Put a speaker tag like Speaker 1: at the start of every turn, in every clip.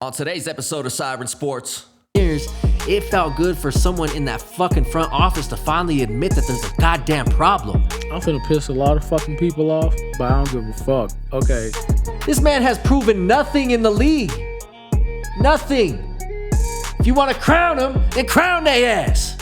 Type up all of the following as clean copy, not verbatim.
Speaker 1: On today's episode of Siren Sports, it felt good for someone in that fucking front office to finally admit that there's a goddamn problem.
Speaker 2: I'm finna piss a lot of fucking people off, but I don't give a fuck. Okay.
Speaker 1: This man has proven nothing in the league. Nothing. If you want to crown him, then crown their ass.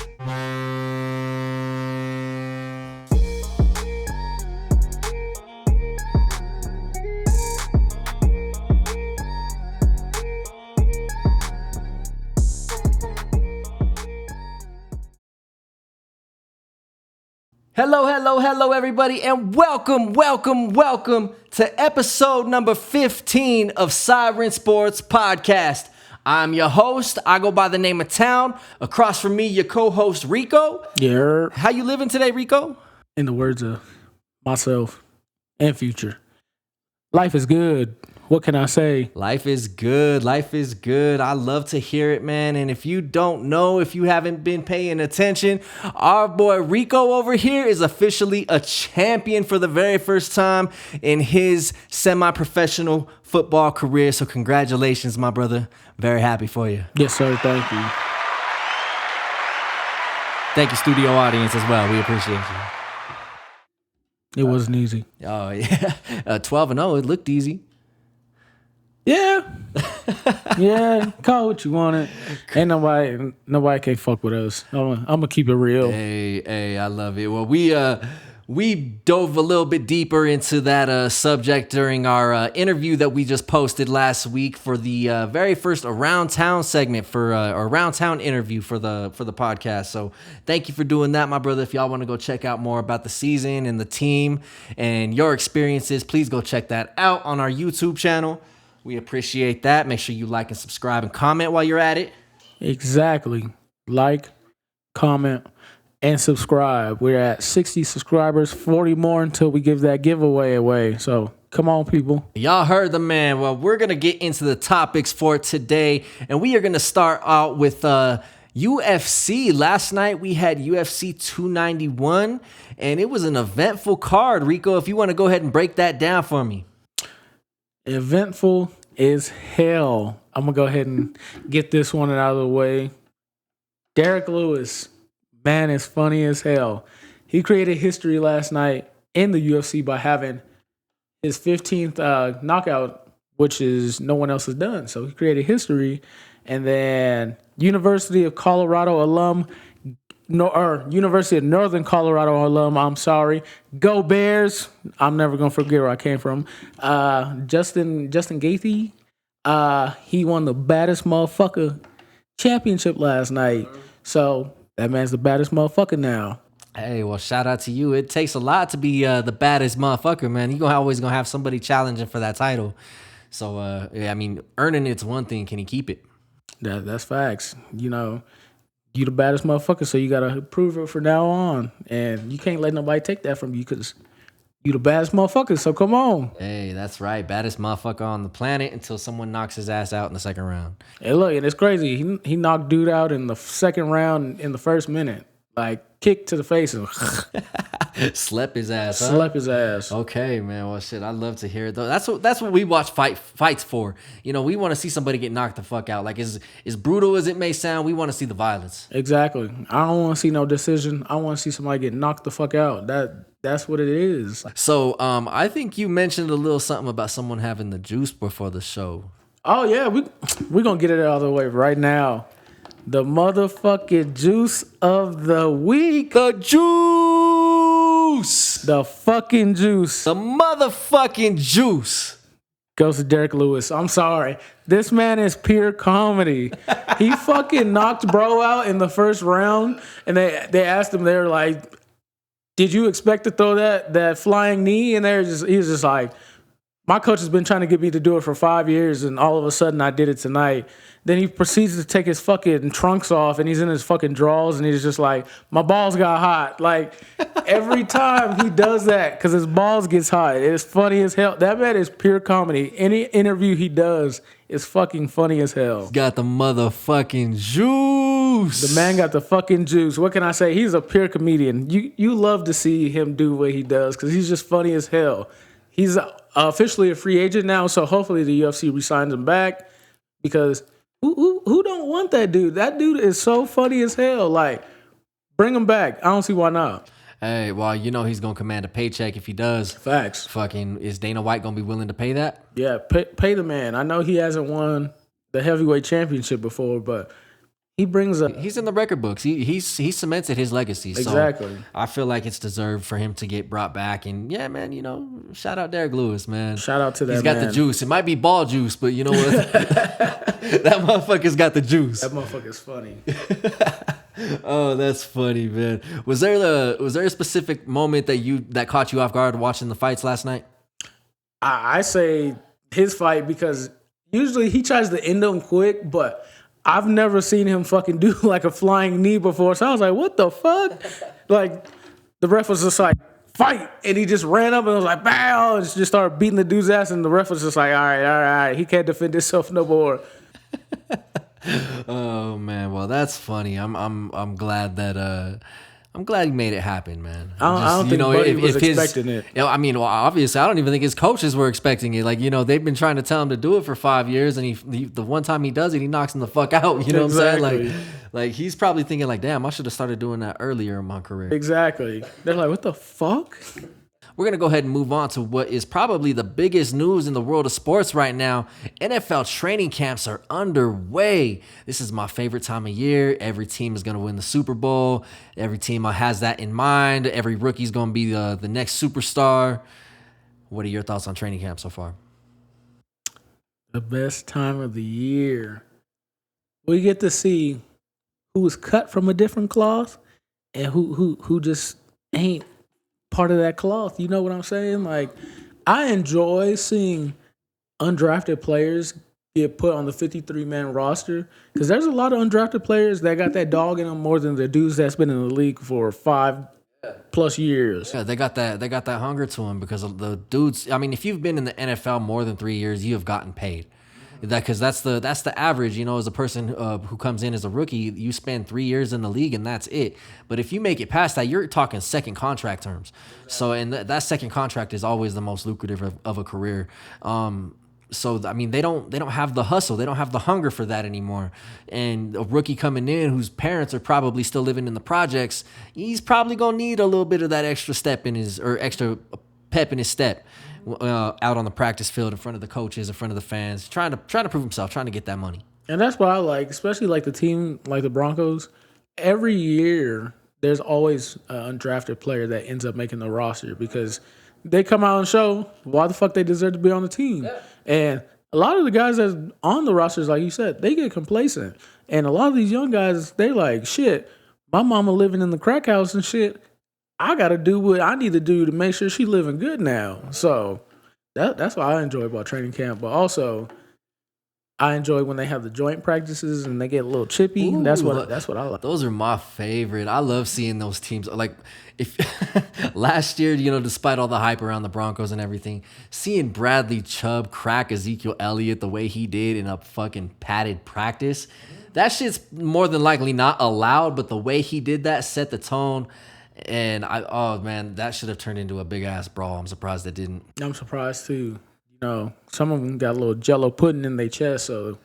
Speaker 1: Hello, everybody, and welcome to episode number 15 of Siren Sports Podcast. I'm your host. I go by the name of Town. Across from me, your co-host, Rico.
Speaker 2: Yeah.
Speaker 1: How you living today, Rico?
Speaker 2: In the words of myself and Future, life is good. What can I say?
Speaker 1: Life is good. I love to hear it, man. And if you don't know, if you haven't been paying attention, our boy Rico over here is officially a champion for the very first time in his semi-professional football career. So congratulations, my brother. Very happy for you.
Speaker 2: Yes, sir. Thank you.
Speaker 1: Thank you, studio audience, as well. We appreciate you.
Speaker 2: It wasn't easy.
Speaker 1: Oh, yeah. 12-0, it looked easy.
Speaker 2: Yeah. Yeah, call it what you want it. Ain't nobody can fuck with us. I'm gonna keep it real.
Speaker 1: Hey, I love it. Well, we dove a little bit deeper into that subject during our interview that we just posted last week for the very first Around Town segment for Around Town interview for the podcast. So thank you for doing that, my brother. If y'all want to go check out more about the season and the team and your experiences, please go check that out on our YouTube channel. We appreciate that. Make sure you like and subscribe and comment while you're at it.
Speaker 2: Exactly. Like, comment, and subscribe. We're at 60 subscribers, 40 more until we give that giveaway away. So come on, people.
Speaker 1: Y'all heard the man. Well, we're going to get into the topics for today, and we are going to start out with UFC. Last night we had UFC 291, and it was an eventful card. Rico, if you want to go ahead and break that down for me.
Speaker 2: Eventful is hell. I'm going to go ahead and get this one out of the way. Derrick Lewis, man, is funny as hell. He created history last night in the UFC by having his 15th knockout, which is no one else has done. So he created history. And then University of Colorado alum, University of Northern Colorado alum, Go Bears. I'm never going to forget where I came from. Justin Gaethje, he won the baddest motherfucker championship last night. So that man's the baddest motherfucker now.
Speaker 1: Hey, well, shout out to you. It takes a lot to be the baddest motherfucker, man. You're always going to have somebody challenging for that title. So, earning it's one thing. Can he keep it?
Speaker 2: That's facts. You know, you the baddest motherfucker, so you got to prove it from now on. And you can't let nobody take that from you because you the baddest motherfucker, so come on.
Speaker 1: Hey, that's right. Baddest motherfucker on the planet until someone knocks his ass out in the second round.
Speaker 2: Hey, look, and it's crazy. He knocked dude out in the second round in the first minute. Like, kick to the face and
Speaker 1: Slept his ass.
Speaker 2: Slept his ass.
Speaker 1: Okay, man. Well, shit. I love to hear it though. That's what we watch fights for. You know, we want to see somebody get knocked the fuck out. Like, as brutal as it may sound, we want to see the violence.
Speaker 2: Exactly. I don't want to see no decision. I want to see somebody get knocked the fuck out. That's what it is.
Speaker 1: So, I think you mentioned a little something about someone having the juice before the show.
Speaker 2: Oh yeah, we're gonna get it out of the way right now. The motherfucking juice of the week.
Speaker 1: The juice.
Speaker 2: The fucking juice.
Speaker 1: The motherfucking juice.
Speaker 2: Goes to Derrick Lewis. I'm sorry. This man is pure comedy. He fucking knocked bro out in the first round. And they asked him, they were like, did you expect to throw that flying knee? And he was just like, my coach has been trying to get me to do it for 5 years, and all of a sudden I did it tonight. Then he proceeds to take his fucking trunks off, and he's in his fucking drawers, and he's just like, my balls got hot. Like, every time he does that, because his balls gets hot, it's funny as hell. That man is pure comedy. Any interview he does is fucking funny as hell.
Speaker 1: He's got the motherfucking juice.
Speaker 2: The man got the fucking juice. What can I say? He's a pure comedian. You love to see him do what he does, because he's just funny as hell. He's officially a free agent now, so hopefully the UFC re-signs him back. because who don't want that dude? That dude is so funny as hell. Like, bring him back. I don't see why not.
Speaker 1: Hey, well, he's gonna command a paycheck if he does.
Speaker 2: Facts.
Speaker 1: Fucking, is Dana White gonna be willing to pay that?
Speaker 2: Yeah, pay the man. I know he hasn't won the heavyweight championship before, but he brings
Speaker 1: he's in the record books. He cemented his legacy.
Speaker 2: Exactly.
Speaker 1: So I feel like it's deserved for him to get brought back. And yeah, man, shout out Derrick Lewis, man.
Speaker 2: Shout out to that.
Speaker 1: He's got the juice. It might be ball juice, but you know what? That motherfucker's got the juice.
Speaker 2: That motherfucker's funny.
Speaker 1: Oh, that's funny, man. Was there a specific moment that caught you off guard watching the fights last night?
Speaker 2: I say his fight, because usually he tries to end them quick, but I've never seen him fucking do like a flying knee before. So I was like, what the fuck? Like, the ref was just like, fight. And he just ran up and was like, bow, and just started beating the dude's ass. And the ref was just like, all right. He can't defend himself no more.
Speaker 1: Oh man, well that's funny. I'm glad that I'm glad he made it happen, man.
Speaker 2: I don't think Buddy was expecting it.
Speaker 1: I mean, well, obviously, I don't even think his coaches were expecting it. Like, they've been trying to tell him to do it for 5 years, and he the one time he does it, he knocks him the fuck out. You know
Speaker 2: Exactly.
Speaker 1: what I'm saying? Like he's probably thinking like, damn, I should have started doing that earlier in my career.
Speaker 2: Exactly. They're like, what the fuck?
Speaker 1: We're going to go ahead and move on to what is probably the biggest news in the world of sports right now. NFL training camps are underway. This is my favorite time of year. Every team is going to win the Super Bowl. Every team has that in mind. Every rookie's going to be the next superstar. What are your thoughts on training camp so far?
Speaker 2: The best time of the year. We get to see who was cut from a different cloth and who just ain't part of that cloth. You know what I'm saying? Like, I enjoy seeing undrafted players get put on the 53-man roster, because there's a lot of undrafted players that got that dog in them more than the dudes that's been in the league for 5+ years.
Speaker 1: Yeah, they got that hunger to them, because of the dudes. I mean, if you've been in the NFL more than 3 years, you have gotten paid. Because that's the average, as a person who comes in as a rookie, you spend 3 years in the league and that's it. But if you make it past that, you're talking second contract terms. So, and that second contract is always the most lucrative of a career. So, I mean, they don't have the hustle, they don't have the hunger for that anymore. And a rookie coming in whose parents are probably still living in the projects, he's probably gonna need a little bit of that extra extra pep in his step. Out on the practice field, in front of the coaches, in front of the fans, trying to prove himself, trying to get that money.
Speaker 2: And that's what I like, especially like the team, like the Broncos. Every year, there's always an undrafted player that ends up making the roster, because they come out and show why the fuck they deserve to be on the team. Yeah. And a lot of the guys that's on the rosters, like you said, they get complacent. And a lot of these young guys, they like, shit, my mama living in the crack house and shit, I got to do what I need to do to make sure she's living good now. So that's what I enjoy about training camp. But also, I enjoy when they have the joint practices and they get a little chippy. Ooh, that's what I like.
Speaker 1: Those are my favorite. I love seeing those teams. Like, if last year, despite all the hype around the Broncos and everything, seeing Bradley Chubb crack Ezekiel Elliott the way he did in a fucking padded practice, that shit's more than likely not allowed. But the way he did that set the tone. And that should have turned into a big ass brawl. I'm surprised it didn't.
Speaker 2: I'm surprised too. Some of them got a little Jello pudding in their chest, so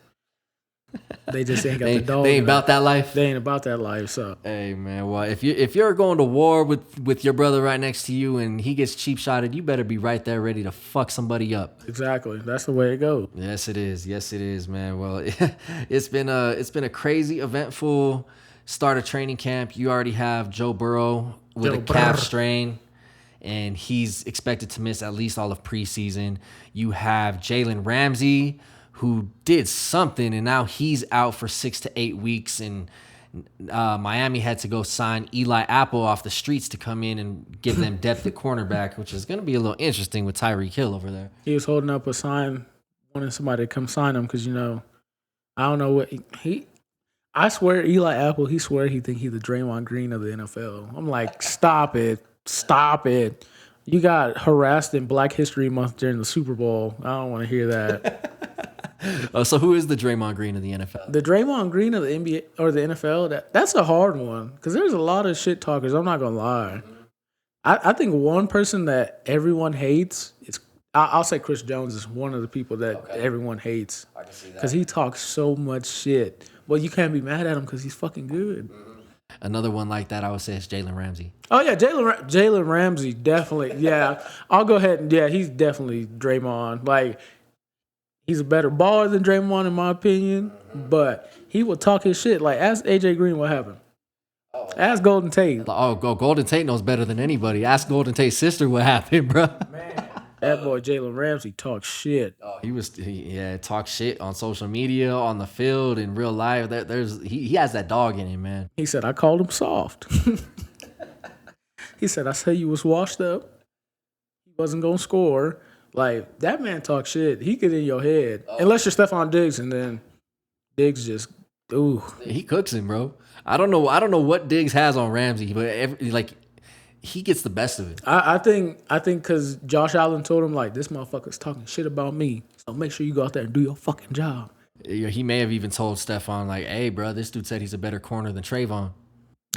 Speaker 2: they just ain't got the dog.
Speaker 1: They ain't about that life.
Speaker 2: They ain't about that life. So
Speaker 1: hey man, well if you're going to war with your brother right next to you and he gets cheap shotted, you better be right there ready to fuck somebody up.
Speaker 2: Exactly. That's the way it goes.
Speaker 1: Yes, it is. Yes, it is, man. Well, it's been a crazy, eventful start of training camp. You already have Joe Burrow with a calf strain, and he's expected to miss at least all of preseason. You have Jalen Ramsey, who did something, and now he's out for 6 to 8 weeks, and Miami had to go sign Eli Apple off the streets to come in and give them depth at cornerback, which is going to be a little interesting with Tyreek Hill over there.
Speaker 2: He was holding up a sign, wanting somebody to come sign him, because, I don't know what he I swear, Eli Apple, he think he's the Draymond Green of the NFL. I'm like, stop it. You got harassed in Black History Month during the Super Bowl. I don't want to hear that.
Speaker 1: So who is the Draymond Green of the NFL?
Speaker 2: The Draymond Green of the NBA or the NFL, that's a hard one, because there's a lot of shit talkers. I'm not going to lie. I think one person that everyone hates is I'll say Chris Jones is one of the people that everyone hates.
Speaker 1: I can see that.
Speaker 2: Because he talks so much shit. Well, you can't be mad at him because he's fucking good.
Speaker 1: Another one like that, I would say, is Jalen Ramsey.
Speaker 2: Oh, yeah, Jalen Ramsey, definitely. Yeah, I'll go ahead and, he's definitely Draymond. Like, he's a better baller than Draymond, in my opinion, but he will talk his shit. Like, ask AJ Green what happened. Ask Golden Tate.
Speaker 1: Oh, Golden Tate knows better than anybody. Ask Golden Tate's sister what happened, bro.
Speaker 2: Man, that boy Jalen Ramsey talks shit.
Speaker 1: Oh, he talk shit on social media, on the field, in real life. He has that dog in him, man.
Speaker 2: He said, I called him soft. He said, I said you was washed up. He wasn't going to score. Like, that man talks shit. He get in your head. Unless you're Stephon Diggs, and then Diggs just, ooh.
Speaker 1: He cooks him, bro. I don't know what Diggs has on Ramsey, but he gets the best of it.
Speaker 2: I think because Josh Allen told him, like, this motherfucker's talking shit about me, so make sure you go out there and do your fucking job.
Speaker 1: He may have even told Stephon, like, hey, bro, this dude said he's a better corner than Trayvon.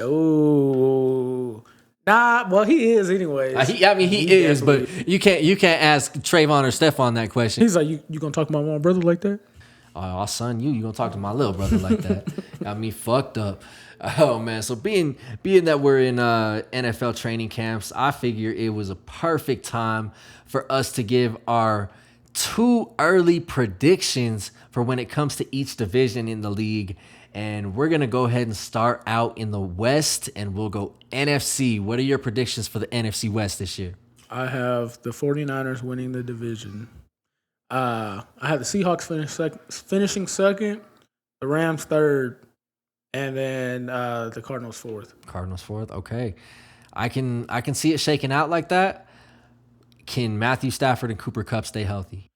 Speaker 2: Oh, nah, well, he is anyways.
Speaker 1: He is, but you can't ask Trayvon or Stephon that question.
Speaker 2: He's like, you gonna talk to my mom brother like that?
Speaker 1: Oh, I'll son you gonna talk to my little brother like that. Got me fucked up. Oh, man. So being that we're in NFL training camps, I figure it was a perfect time for us to give our 2 early predictions for when it comes to each division in the league. And we're going to go ahead and start out in the West, and we'll go NFC. What are your predictions for the NFC West this year?
Speaker 2: I have the 49ers winning the division. I have the Seahawks finishing second, the Rams third, and then the Cardinals fourth.
Speaker 1: Cardinals fourth. Okay, I can see it shaking out like that. Can Matthew Stafford and Cooper Kupp stay healthy?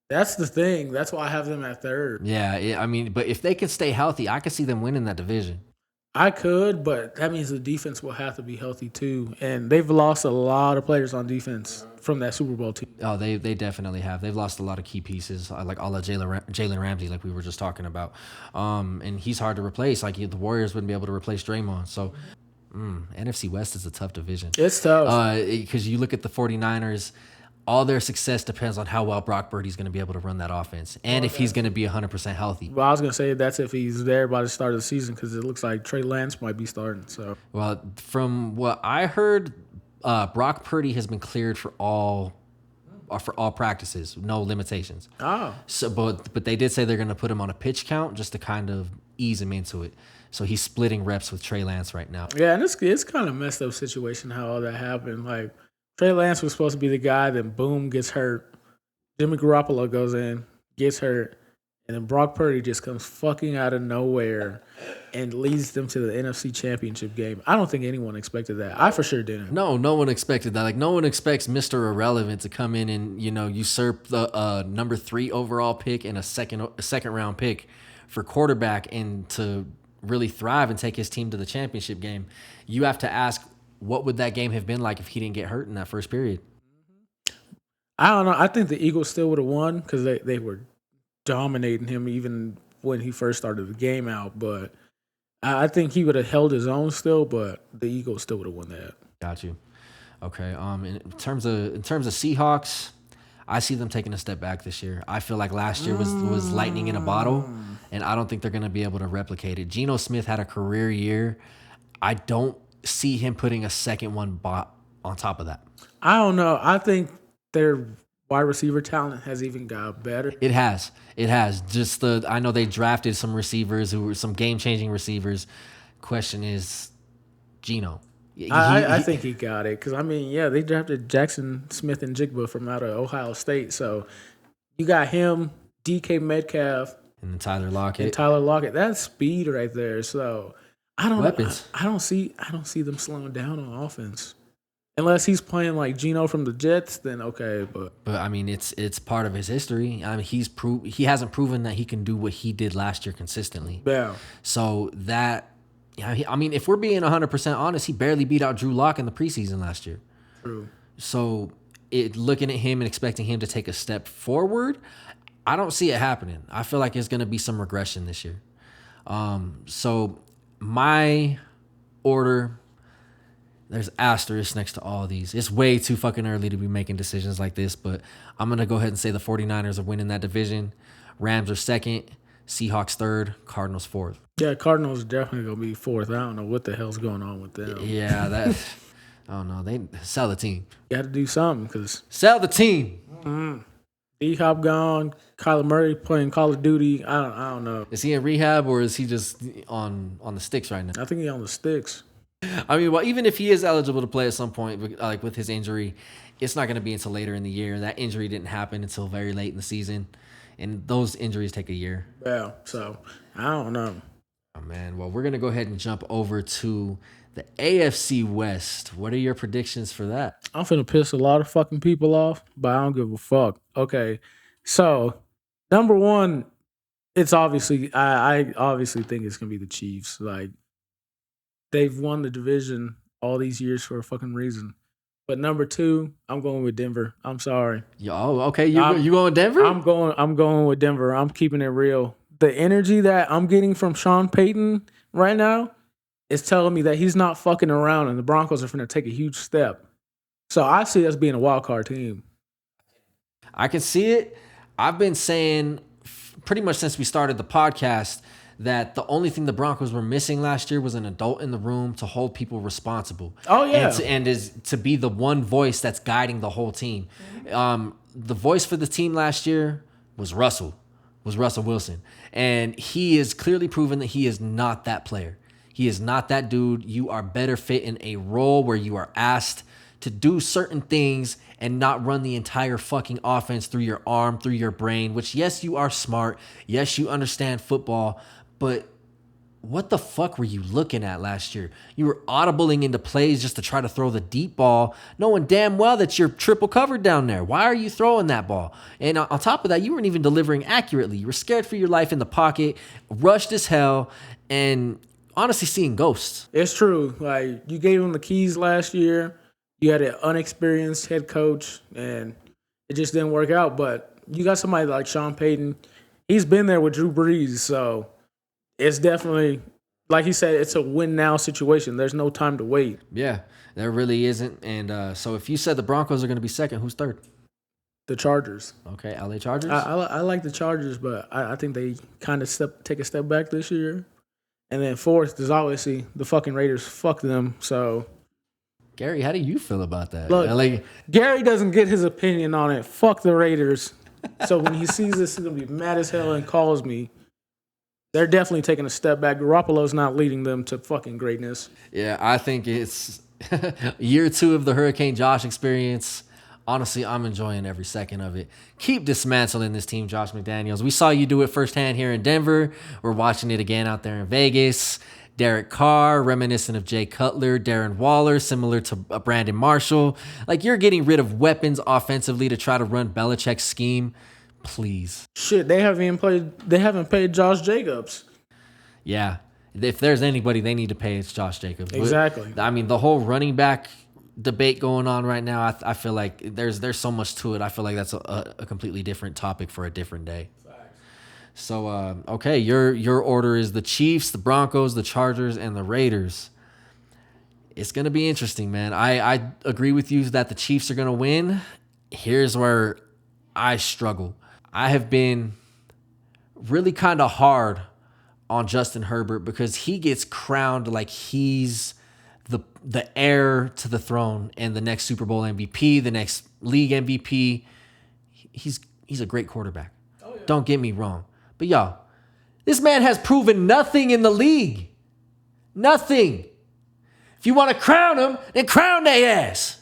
Speaker 2: That's the thing. That's why I have them at third.
Speaker 1: Yeah, but if they can stay healthy, I can see them winning that division.
Speaker 2: I could, but that means the defense will have to be healthy too. And they've lost a lot of players on defense from that Super Bowl team.
Speaker 1: Oh, they definitely have. They've lost a lot of key pieces, like all of Jalen Ramsey, like we were just talking about. And he's hard to replace. Like the Warriors wouldn't be able to replace Draymond. So NFC West is a tough division.
Speaker 2: It's tough.
Speaker 1: Because you look at the 49ers, all their success depends on how well Brock Purdy's going to be able to run that offense and if he's going to be 100% healthy.
Speaker 2: Well, I was going to say that's if he's there by the start of the season because it looks like Trey Lance might be starting. So,
Speaker 1: well, from what I heard, Brock Purdy has been cleared for all practices, no limitations.
Speaker 2: Oh.
Speaker 1: So, but they did say they're going to put him on a pitch count just to kind of ease him into it. So he's splitting reps with Trey Lance right now.
Speaker 2: Yeah, and it's kind of a messed up situation how all that happened. Like, Trey Lance was supposed to be the guy, then boom, gets hurt. Jimmy Garoppolo goes in, gets hurt, and then Brock Purdy just comes fucking out of nowhere and leads them to the NFC Championship game. I don't think anyone expected that. I for sure didn't.
Speaker 1: No one expected that. Like, no one expects Mr. Irrelevant to come in and, usurp the number 3 overall pick and a second round pick for quarterback and to really thrive and take his team to the championship game. You have to ask, what would that game have been like if he didn't get hurt in that first period?
Speaker 2: I don't know. I think the Eagles still would have won because they were dominating him even when he first started the game out. But I think he would have held his own still, but the Eagles still would have won that.
Speaker 1: Got you. Okay. In terms of Seahawks, I see them taking a step back this year. I feel like last year was lightning in a bottle, and I don't think they're going to be able to replicate it. Geno Smith had a career year. I don't see him putting a second one on top of that.
Speaker 2: I don't know. I think their wide receiver talent has even got better.
Speaker 1: It has. Just I know they drafted some receivers who were some game-changing receivers. Question is, Geno.
Speaker 2: I think he got it because they drafted Jackson Smith and Jigba from out of Ohio State. So you got him, DK Metcalf,
Speaker 1: and then Tyler Lockett.
Speaker 2: That's speed right there. So I don't
Speaker 1: Weapons.
Speaker 2: I don't see them slowing down on offense. Unless he's playing like Geno from the Jets, then okay. But
Speaker 1: it's part of his history. He hasn't proven that he can do what he did last year consistently.
Speaker 2: Yeah.
Speaker 1: So that, if we're being 100% honest, he barely beat out Drew Lock in the preseason last year.
Speaker 2: True. So
Speaker 1: looking at him and expecting him to take a step forward, I don't see it happening. I feel like there's going to be some regression this year. So my order There's asterisks next to all these. It's way too fucking early to be making decisions like this, but I'm going to go ahead and say the 49ers are winning that division. Rams are second, Seahawks third, Cardinals fourth.
Speaker 2: Yeah, Cardinals definitely going to be fourth. I don't know what the hell's going on with them.
Speaker 1: Yeah, that I don't know. They sell the team.
Speaker 2: Got to do something because
Speaker 1: Sell the team.
Speaker 2: D-Hop gone, Kyler Murray playing Call of Duty. I don't know.
Speaker 1: Is he in rehab or is he just on the sticks right now?
Speaker 2: I think he's on the sticks.
Speaker 1: I mean, well, even if he is eligible to play at some point, like with his injury, it's not going to be until later in the year. That injury didn't happen until very late in the season, and those injuries take a year.
Speaker 2: Yeah, so I don't know.
Speaker 1: Oh, man. Well, we're going to go ahead and jump over to the AFC West. What are your predictions for that?
Speaker 2: I'm finna piss a lot of fucking people off, but I don't give a fuck. Okay, so number one, it's obviously I obviously think it's gonna be the Chiefs. Like they've won the division all these years for a fucking reason. But number two, I'm going with Denver. I'm sorry.
Speaker 1: Oh, okay. You going with Denver?
Speaker 2: I'm going with Denver. I'm keeping it real. The energy that I'm getting from Sean Payton right now is telling me that he's not fucking around and the Broncos are finna take a huge step. So I see us being a wild card team.
Speaker 1: I can see it. I've been saying pretty much since we started the podcast that the only thing the Broncos were missing last year was an adult in the room to hold people responsible.
Speaker 2: Oh, yeah.
Speaker 1: And is to be the one voice that's guiding the whole team. The voice for the team last year was Russell Wilson. And he is clearly proven that he is not that player. He is not that dude. You are better fit in a role where you are asked to do certain things and not run the entire fucking offense through your arm, through your brain, which, yes, you are smart. Yes, you understand football, but what the fuck were you looking at last year? You were audibling into plays just to try to throw the deep ball, knowing damn well that you're triple covered down there. Why are you throwing that ball? And on top of that, you weren't even delivering accurately. You were scared for your life in the pocket, rushed as hell, and honestly seeing ghosts.
Speaker 2: It's true. Like, you gave him the keys last year. You had an unexperienced head coach, and it just didn't work out. But you got somebody like Sean Payton. He's been there with Drew Brees, so it's definitely, like he said, it's a win-now situation. There's no time to wait.
Speaker 1: Yeah, there really isn't. And so if you said the Broncos are going to be second, who's third?
Speaker 2: The Chargers.
Speaker 1: Okay, LA Chargers?
Speaker 2: I like the Chargers, but I think they kind of take a step back this year. And then fourth is obviously the fucking Raiders. Fuck them, so...
Speaker 1: Gary, how do you feel about that?
Speaker 2: Look, Gary doesn't get his opinion on it. Fuck the Raiders. So when he sees this, he's going to be mad as hell and calls me. They're definitely taking a step back. Garoppolo's not leading them to fucking greatness.
Speaker 1: Yeah, I think it's year 2 of the Hurricane Josh experience. Honestly, I'm enjoying every second of it. Keep dismantling this team, Josh McDaniels. We saw you do it firsthand here in Denver. We're watching it again out there in Vegas. Derek Carr, reminiscent of Jay Cutler, Darren Waller, similar to Brandon Marshall. Like, you're getting rid of weapons offensively to try to run Belichick's scheme. Please.
Speaker 2: Shit, they haven't paid Josh Jacobs.
Speaker 1: Yeah. If there's anybody they need to pay, it's Josh Jacobs.
Speaker 2: Exactly.
Speaker 1: I mean, the whole running back debate going on right now, I feel like there's so much to it. I feel like that's a completely different topic for a different day. So, okay, your order is the Chiefs, the Broncos, the Chargers, and the Raiders. It's going to be interesting, man. I agree with you that the Chiefs are going to win. Here's where I struggle. I have been really kind of hard on Justin Herbert because he gets crowned like he's the heir to the throne and the next Super Bowl MVP, the next league MVP. He's a great quarterback. Oh, yeah. Don't get me wrong. But y'all, this man has proven nothing in the league. Nothing. If you want to crown him, then crown their ass.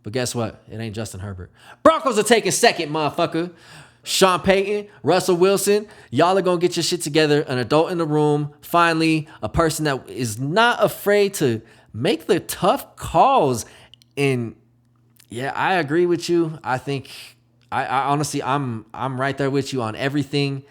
Speaker 1: But guess what? It ain't Justin Herbert. Broncos are taking second, motherfucker. Sean Payton, Russell Wilson, y'all are going to get your shit together. An adult in the room. Finally, a person that is not afraid to make the tough calls. And yeah, I agree with you. I think... I honestly, I'm right there with you on everything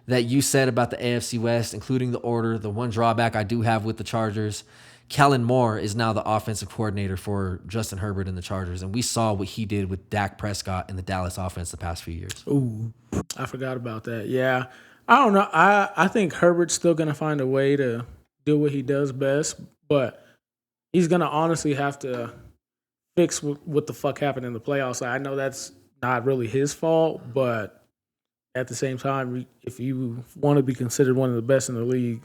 Speaker 1: that you said about the AFC West, including the order. The one drawback I do have with the Chargers, Kellen Moore is now the offensive coordinator for Justin Herbert and the Chargers, and we saw what he did with Dak Prescott in the Dallas offense the past few years.
Speaker 2: Ooh, I forgot about that. Yeah, I don't know. I think Herbert's still going to find a way to do what he does best, but he's gonna honestly have to fix what the fuck happened in the playoffs. I know that's not really his fault, but at the same time, if you want to be considered one of the best in the league,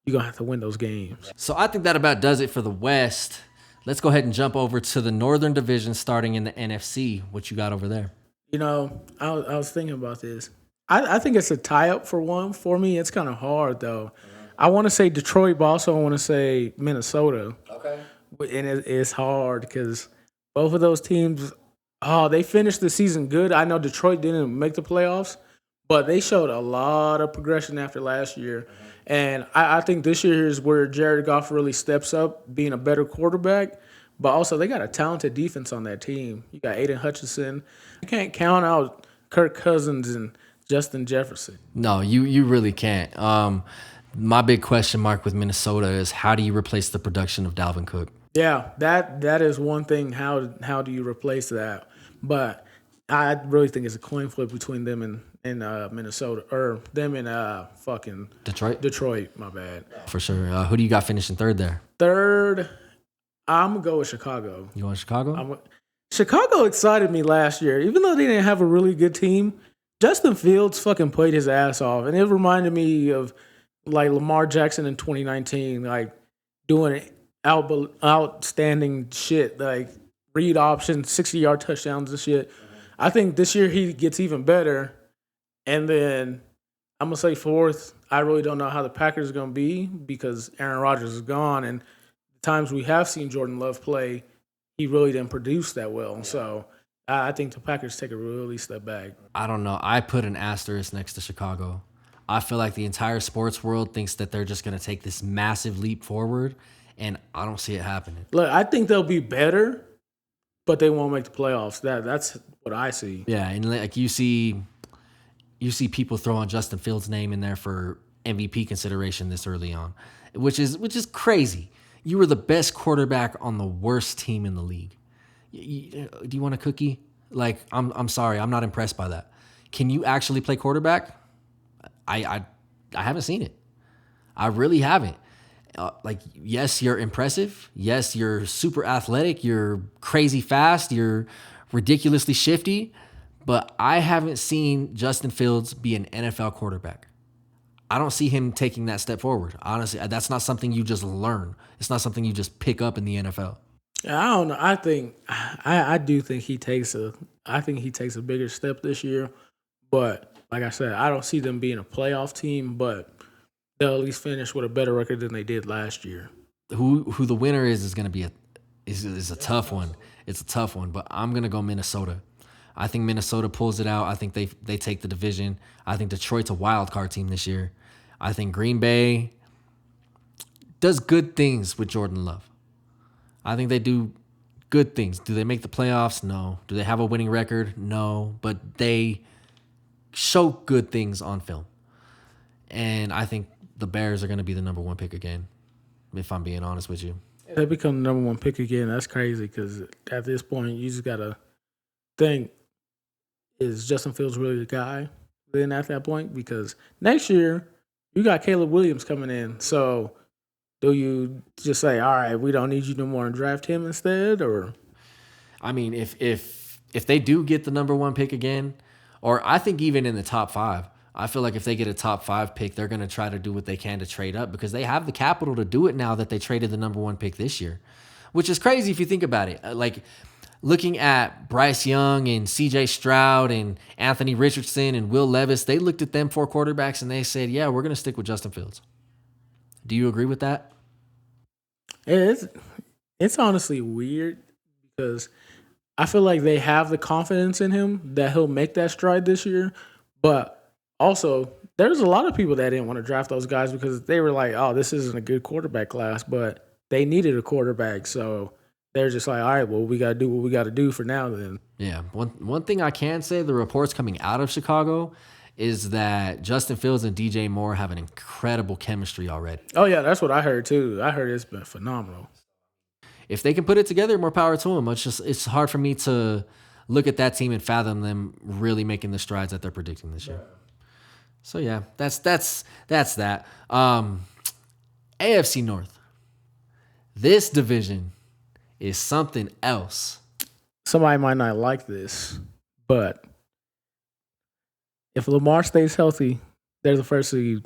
Speaker 2: you're gonna have to win those games.
Speaker 1: So I think that about does it for the West. Let's go ahead and jump over to the Northern Division, starting in the NFC. What you got over there?
Speaker 2: You know, I was thinking about this. I think it's a tie-up for one. For me, it's kind of hard, though. I want to say Detroit, but also I want to say Minnesota.
Speaker 1: Okay.
Speaker 2: And it's hard because both of those teams, they finished the season good. I know Detroit didn't make the playoffs, but they showed a lot of progression after last year. And I think this year is where Jared Goff really steps up, being a better quarterback. But also, they got a talented defense on that team. You got Aiden Hutchinson. You can't count out Kirk Cousins and Justin Jefferson.
Speaker 1: No, you really can't. My big question mark with Minnesota is how do you replace the production of Dalvin Cook?
Speaker 2: Yeah, that is one thing. How do you replace that? But I really think it's a coin flip between them and Minnesota, or them and fucking
Speaker 1: Detroit?
Speaker 2: Detroit, my bad.
Speaker 1: For sure. Who do you got finishing third there?
Speaker 2: Third, I'm going to go with Chicago.
Speaker 1: You want Chicago?
Speaker 2: Chicago excited me last year. Even though they didn't have a really good team, Justin Fields fucking played his ass off. And it reminded me of like Lamar Jackson in 2019, like doing outstanding shit, like read options, 60-yard touchdowns and shit. I think this year he gets even better. And then I'm going to say fourth, I really don't know how the Packers are going to be because Aaron Rodgers is gone. And the times we have seen Jordan Love play, he really didn't produce that well. Yeah. So I think the Packers take a really step back.
Speaker 1: I don't know. I put an asterisk next to Chicago. I feel like the entire sports world thinks that they're just going to take this massive leap forward, and I don't see it happening.
Speaker 2: Look, I think they'll be better, but they won't make the playoffs. That's what I see.
Speaker 1: Yeah, and like you see people throwing Justin Fields' name in there for MVP consideration this early on, which is crazy. You were the best quarterback on the worst team in the league. Do you want a cookie? Like, I'm sorry, I'm not impressed by that. Can you actually play quarterback? I haven't seen it. I really haven't. Yes, you're impressive. Yes, you're super athletic. You're crazy fast. You're ridiculously shifty. But I haven't seen Justin Fields be an NFL quarterback. I don't see him taking that step forward. Honestly, that's not something you just learn. It's not something you just pick up in the NFL.
Speaker 2: I don't know. I do think he takes a bigger step this year. But like I said, I don't see them being a playoff team, but they'll at least finish with a better record than they did last year.
Speaker 1: Who the winner is going to be is a tough one. It's a tough one, but I'm going to go Minnesota. I think Minnesota pulls it out. I think they take the division. I think Detroit's a wild card team this year. I think Green Bay does good things with Jordan Love. I think they do good things. Do they make the playoffs? No. Do they have a winning record? No. But they show good things on film. And I think the Bears are going to be the number one pick again, if I'm being honest with you.
Speaker 2: They become the number one pick again. That's crazy because at this point, you just got to think, is Justin Fields really the guy then at that point? Because next year, you got Caleb Williams coming in. So do you just say, all right, we don't need you no more and draft him instead? Or
Speaker 1: I mean, if they do get the number one pick again, or I think even in the top five, I feel like if they get a top 5 pick, they're going to try to do what they can to trade up because they have the capital to do it now that they traded the number one pick this year, which is crazy if you think about it. Like looking at Bryce Young and CJ Stroud and Anthony Richardson and Will Levis, they looked at them 4 quarterbacks and they said, yeah, we're going to stick with Justin Fields. Do you agree with that?
Speaker 2: It's honestly weird because I feel like they have the confidence in him that he'll make that stride this year, but also, there's a lot of people that didn't want to draft those guys because they were like, oh, this isn't a good quarterback class, but they needed a quarterback. So they're just like, all right, well, we got to do what we got to do for now then.
Speaker 1: Yeah. One thing I can say, the reports coming out of Chicago is that Justin Fields and DJ Moore have an incredible chemistry already.
Speaker 2: Oh, yeah, that's what I heard too. I heard it's been phenomenal.
Speaker 1: If they can put it together, more power to them. It's hard for me to look at that team and fathom them really making the strides that they're predicting this year. So yeah, that's that. AFC North. This division is something else.
Speaker 2: Somebody might not like this, but if Lamar stays healthy, they're the first seed.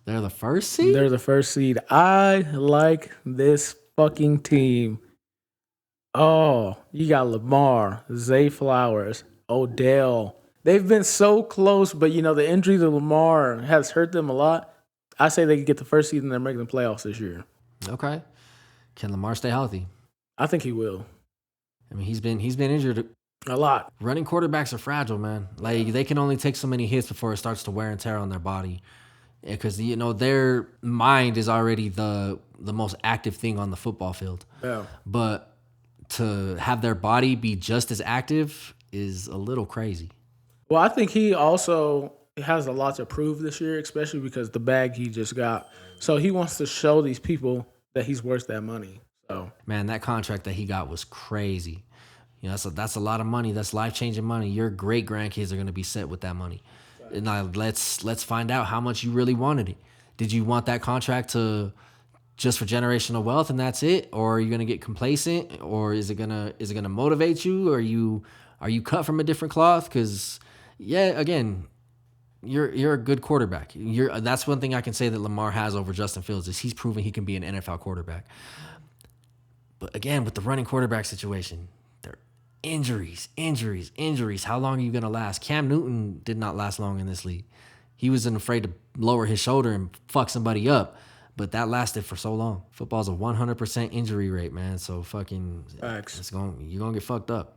Speaker 1: They're the first seed?
Speaker 2: They're the first seed. I like this fucking team. Oh, you got Lamar, Zay Flowers, Odell. They've been so close, but the injury to Lamar has hurt them a lot. I say they could get the first seed and they're making the playoffs this year.
Speaker 1: Okay. Can Lamar stay healthy?
Speaker 2: I think he will.
Speaker 1: I mean, he's been injured
Speaker 2: a lot.
Speaker 1: Running quarterbacks are fragile, man. Like, they can only take so many hits before it starts to wear and tear on their body. Because, their mind is already the most active thing on the football field.
Speaker 2: Yeah.
Speaker 1: But to have their body be just as active is a little crazy.
Speaker 2: Well, I think he also has a lot to prove this year, especially because the bag he just got. So he wants to show these people that he's worth that money. So,
Speaker 1: man, that contract that he got was crazy. That's a lot of money. That's life-changing money. Your great-grandkids are going to be set with that money. Right. Now, let's find out how much you really wanted it. Did you want that contract just for generational wealth and that's it? Or are you going to get complacent? Or is it gonna motivate you? Are you cut from a different cloth? Because, yeah, again, you're a good quarterback. That's one thing I can say that Lamar has over Justin Fields is he's proven he can be an NFL quarterback. But again, with the running quarterback situation, there are injuries. How long are you going to last? Cam Newton did not last long in this league. He wasn't afraid to lower his shoulder and fuck somebody up, but that lasted for so long. Football's a 100% injury rate, man. So fucking
Speaker 2: facts.
Speaker 1: You're going to get fucked up.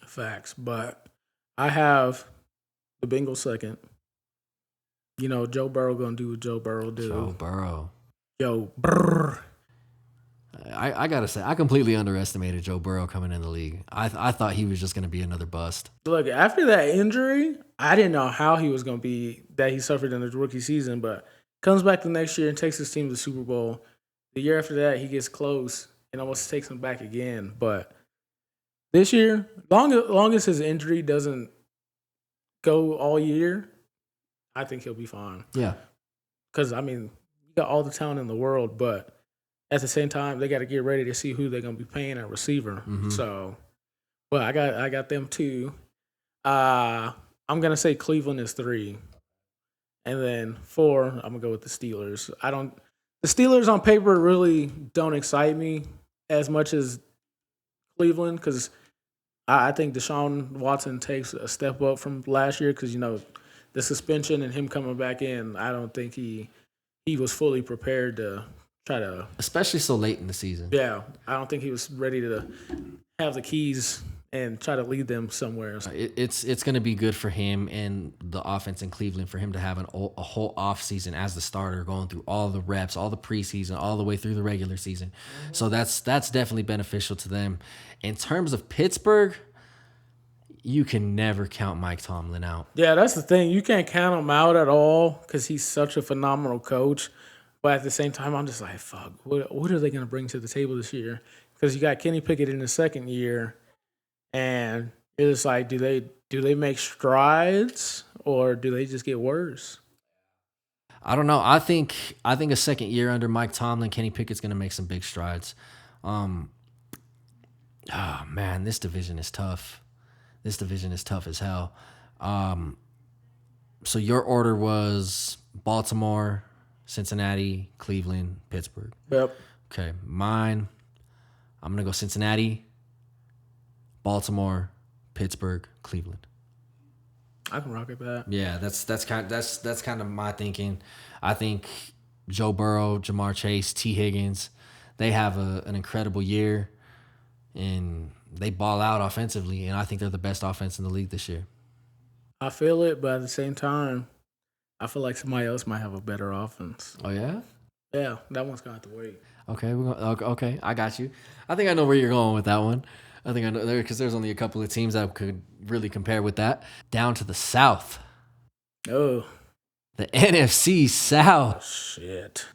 Speaker 2: Facts. But I have the Bengals second. Joe Burrow going to do what Joe Burrow do.
Speaker 1: Joe Burrow.
Speaker 2: Joe Burrow.
Speaker 1: I gotta say, I completely underestimated Joe Burrow coming in the league. I thought he was just gonna be another bust.
Speaker 2: Look, after that injury, I didn't know how he was gonna be that he suffered in his rookie season, but comes back the next year and takes his team to the Super Bowl. The year after that, he gets close and almost takes him back again. But this year, long as his injury doesn't go all year, I think he'll be fine.
Speaker 1: Yeah.
Speaker 2: Because, you got all the talent in the world, but at the same time, they got to get ready to see who they're going to be paying at receiver. Mm-hmm. So, well, I got them too. I'm going to say Cleveland is 3. And then 4, I'm going to go with the Steelers. The Steelers on paper really don't excite me as much as Cleveland because I think Deshaun Watson takes a step up from last year because, the suspension and him coming back in, I don't think he was fully prepared to try to...
Speaker 1: Especially so late in the season.
Speaker 2: Yeah. I don't think he was ready to have the keys and try to lead them somewhere.
Speaker 1: It's going to be good for him and the offense in Cleveland for him to have a whole offseason as the starter, going through all the reps, all the preseason, all the way through the regular season. So that's definitely beneficial to them. In terms of Pittsburgh, you can never count Mike Tomlin out.
Speaker 2: Yeah, that's the thing. You can't count him out at all because he's such a phenomenal coach. But at the same time, I'm just like, fuck, what are they going to bring to the table this year? Because you got Kenny Pickett in the second year, and it's like, do they make strides or do they just get worse?
Speaker 1: I don't know. I think a second year under Mike Tomlin, Kenny Pickett's going to make some big strides. Oh man, this division is tough. This division is tough as hell. So your order was Baltimore, Cincinnati, Cleveland, Pittsburgh.
Speaker 2: Yep.
Speaker 1: Okay, mine, I'm going to go Cincinnati, Baltimore, Pittsburgh, Cleveland.
Speaker 2: I can rock with that.
Speaker 1: Yeah, that's kind of my thinking. I think Joe Burrow, Jamar Chase, T. Higgins, they have an incredible year, and they ball out offensively, and I think they're the best offense in the league this year.
Speaker 2: I feel it, but at the same time, I feel like somebody else might have a better offense.
Speaker 1: Oh, yeah?
Speaker 2: Yeah, that one's going to have to wait.
Speaker 1: Okay, okay, I got you. I think I know where you're going with that one. I think I know there because there's only a couple of teams that could really compare with that. Down to the South.
Speaker 2: Oh.
Speaker 1: The NFC South.
Speaker 2: Oh, shit.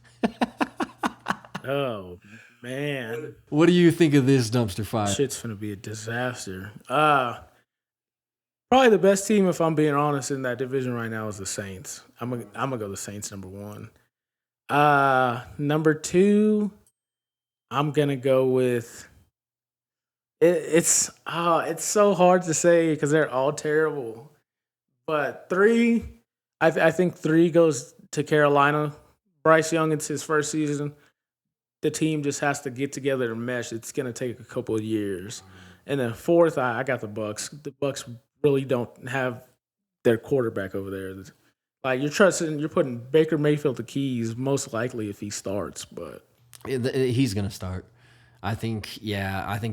Speaker 2: Oh, man.
Speaker 1: What do you think of this dumpster fire?
Speaker 2: Shit's finna be a disaster. Probably the best team, if I'm being honest, in that division right now is the Saints. I'm gonna go the Saints number 1. Number 2, I'm gonna go with it's so hard to say because they're all terrible. But three, I think three goes to Carolina. Bryce Young, it's his first season. The team just has to get together to mesh. It's gonna take a couple of years. And then fourth, I got the Bucks. The Bucks really don't have their quarterback over there. Like you're putting Baker Mayfield the keys most likely if he starts, but
Speaker 1: He's gonna start. I think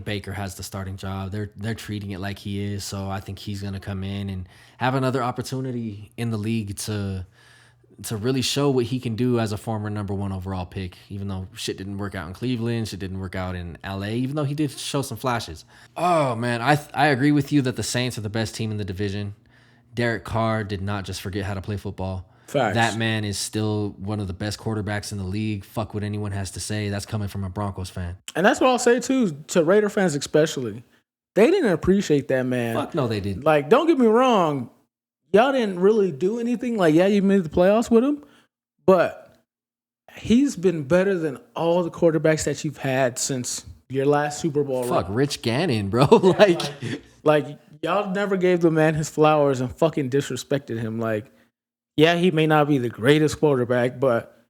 Speaker 1: Baker has the starting job. They're treating it like he is, so I think he's gonna come in and have another opportunity in the league to really show what he can do as a former number 1 overall pick. Even though shit didn't work out in Cleveland, shit didn't work out in LA. Even though he did show some flashes. Oh man, I agree with you that the Saints are the best team in the division. Derek Carr did not just forget how to play football.
Speaker 2: Facts.
Speaker 1: That man is still one of the best quarterbacks in the league. Fuck what anyone has to say. That's coming from a Broncos fan.
Speaker 2: And that's what I'll say too, to Raider fans especially. They didn't appreciate that man.
Speaker 1: Fuck no, they didn't.
Speaker 2: Like, don't get me wrong. Y'all didn't really do anything. Like, yeah, you made the playoffs with him. But he's been better than all the quarterbacks that you've had since your last Super Bowl.
Speaker 1: Fuck,
Speaker 2: run.
Speaker 1: Rich Gannon, bro.
Speaker 2: Like, y'all never gave the man his flowers and fucking disrespected him. Like, yeah, he may not be the greatest quarterback, but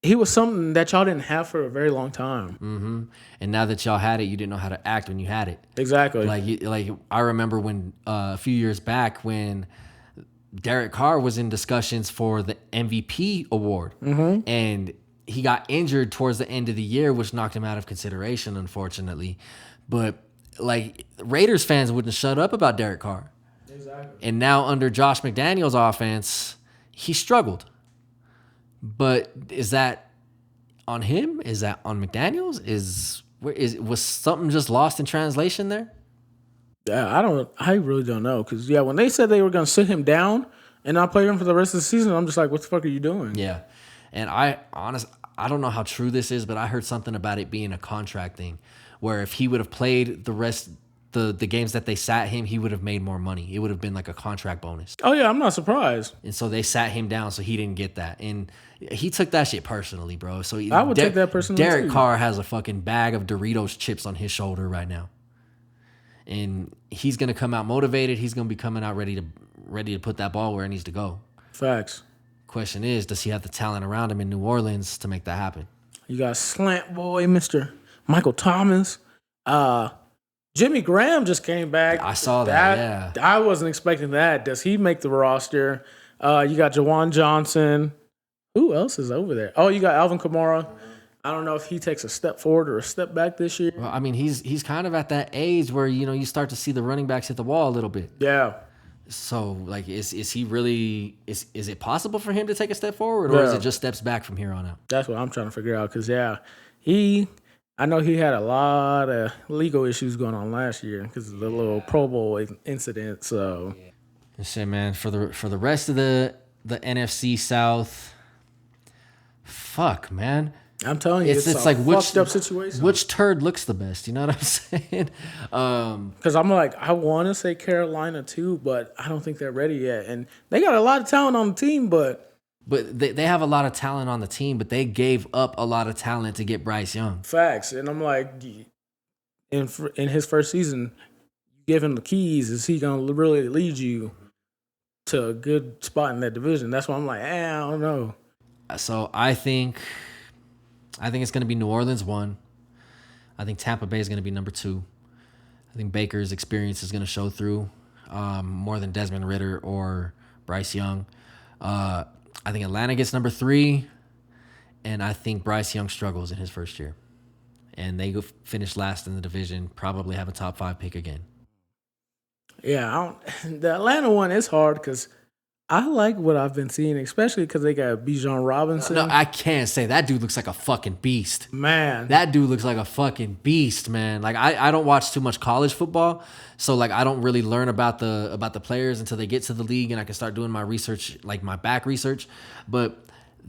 Speaker 2: he was something that y'all didn't have for a very long time.
Speaker 1: Mm-hmm. And now that y'all had it, you didn't know how to act when you had it.
Speaker 2: Exactly.
Speaker 1: Like I remember when a few years back when Derek Carr was in discussions for the MVP award, and he got injured towards the end of the year, which knocked him out of consideration, unfortunately. But like Raiders fans wouldn't shut up about Derek Carr.
Speaker 2: Exactly.
Speaker 1: And now under Josh McDaniels' offense, he struggled. But is that on him? Is that on McDaniels? Was something just lost in translation there?
Speaker 2: Yeah, I really don't know. Because, yeah, when they said they were going to sit him down and not play him for the rest of the season, I'm just like, what the fuck are you doing?
Speaker 1: Yeah. And I don't know how true this is, but I heard something about it being a contract thing where if he would have played the rest the games that they sat him, he would have made more money. It would have been like a contract bonus.
Speaker 2: Oh, yeah, I'm not surprised.
Speaker 1: And so they sat him down, so he didn't get that. And he took that shit personally, bro. So
Speaker 2: I would take that personally,
Speaker 1: Derek
Speaker 2: too.
Speaker 1: Carr has a fucking bag of Doritos chips on his shoulder right now. And he's going to come out motivated. He's going to be coming out ready to put that ball where it needs to go.
Speaker 2: Facts.
Speaker 1: Question is, does he have the talent around him in New Orleans to make that happen?
Speaker 2: You got Slant Boy, Mr. Michael Thomas. Jimmy Graham just came back.
Speaker 1: I saw that, yeah.
Speaker 2: I wasn't expecting that. Does he make the roster? You got Jawan Johnson. Who else is over there? Oh, you got Alvin Kamara. I don't know if he takes a step forward or a step back this year.
Speaker 1: Well, I mean, he's kind of at that age where, you start to see the running backs hit the wall a little bit.
Speaker 2: Yeah.
Speaker 1: So, like, is he really is it possible for him to take a step forward, or is it just steps back from here on out?
Speaker 2: That's what I'm trying to figure out. Because, yeah, I know he had a lot of legal issues going on last year because of the little Pro Bowl incident. So,
Speaker 1: shit, man, for the rest of the NFC South, fuck, man.
Speaker 2: I'm telling you, it's like fucked up situation.
Speaker 1: Which turd looks the best? You know what I'm saying?
Speaker 2: Because I'm like, I want to say Carolina too, but I don't think they're ready yet. And they got a lot of talent on the team, but
Speaker 1: they have a lot of talent on the team, but they gave up a lot of talent to get Bryce Young.
Speaker 2: Facts. And I'm like, in his first season, give him the keys. Is he going to really lead you to a good spot in that division? That's why I'm like, I don't know.
Speaker 1: So I think it's going to be New Orleans 1. I think Tampa Bay is going to be number 2. I think Baker's experience is going to show through more than Desmond Ridder or Bryce Young. I think Atlanta gets number 3, and I think Bryce Young struggles in his first year. And they go finish last in the division, probably have a top 5 pick again.
Speaker 2: Yeah, the Atlanta one is hard because I like what I've been seeing, especially because they got Bijan Robinson.
Speaker 1: No, I can't say. That dude looks like a fucking beast.
Speaker 2: Man.
Speaker 1: That dude looks like a fucking beast, man. Like, I don't watch too much college football, so, like, I don't really learn about the players until they get to the league and I can start doing my research, like my back research. But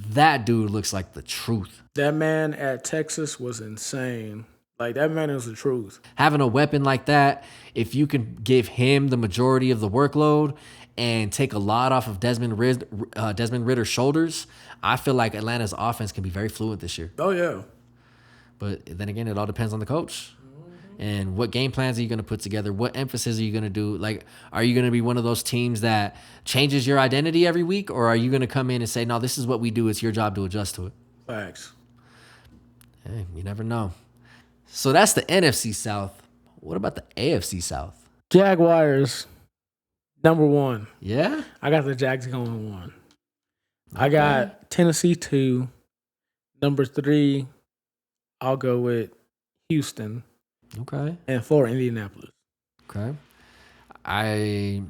Speaker 1: that dude looks like the truth.
Speaker 2: That man at Texas was insane. Like, that man is the truth.
Speaker 1: Having a weapon like that, if you can give him the majority of the workload and take a lot off of Desmond Ridder's shoulders, I feel like Atlanta's offense can be very fluid this year.
Speaker 2: Oh, yeah.
Speaker 1: But then again, it all depends on the coach. And what game plans are you going to put together? What emphasis are you going to do? Like, are you going to be one of those teams that changes your identity every week? Or are you going to come in and say, no, this is what we do. It's your job to adjust to it?
Speaker 2: Facts.
Speaker 1: Hey, you never know. So that's the NFC South. What about the AFC South?
Speaker 2: Jaguars, number 1.
Speaker 1: Yeah?
Speaker 2: I got the Jags going 1. Okay. I got Tennessee 2. Number 3, I'll go with Houston.
Speaker 1: Okay.
Speaker 2: And 4, Indianapolis.
Speaker 1: Okay. I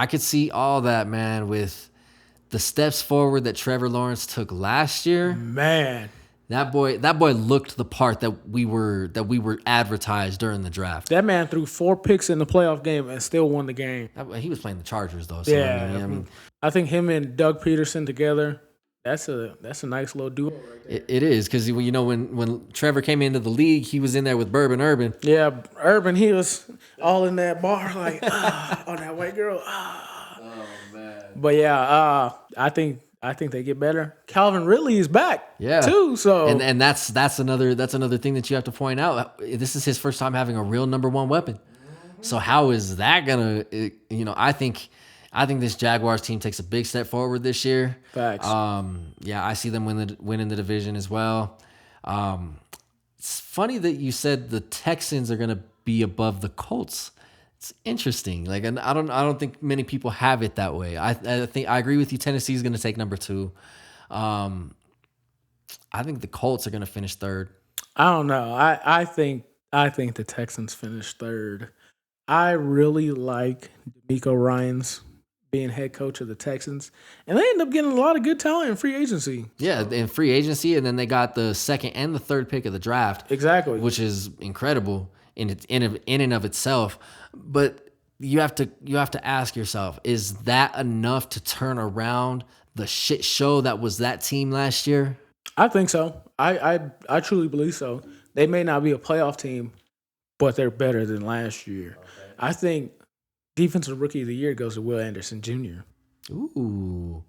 Speaker 1: could see all that, man, with the steps forward that Trevor Lawrence took last year.
Speaker 2: Man.
Speaker 1: That boy looked the part that we were advertised during the draft.
Speaker 2: That man threw 4 picks in the playoff game and still won the game.
Speaker 1: He was playing the Chargers though. So
Speaker 2: Yeah, I think him and Doug Peterson together, that's a nice little duo. Right there.
Speaker 1: It is, because when Trevor came into the league, he was in there with Urban.
Speaker 2: Yeah, Urban, he was all in that bar like on that white girl. Oh man. But yeah, I think they get better. Calvin Ridley is back, too. So
Speaker 1: and that's another thing that you have to point out. This is his first time having a real number 1 weapon. So how is that gonna? I think this Jaguars team takes a big step forward this year.
Speaker 2: Facts.
Speaker 1: I see them winning the division as well. It's funny that you said the Texans are gonna be above the Colts. It's interesting. Like, and I don't think many people have it that way. I think I agree with you. Tennessee is going to take number 2. I think the Colts are going to finish 3rd.
Speaker 2: I don't know. I think the Texans finish 3rd. I really like D'Amico Ryans being head coach of the Texans, and they end up getting a lot of good talent in free agency.
Speaker 1: Yeah, in free agency, and then they got the 2nd and the 3rd pick of the draft.
Speaker 2: Exactly,
Speaker 1: which is incredible in and of itself. But you have to ask yourself, is that enough to turn around the shit show that was that team last year?
Speaker 2: I think so. I truly believe so. They may not be a playoff team, but they're better than last year. Okay. I think Defensive Rookie of the Year goes to Will Anderson Jr.
Speaker 1: Ooh.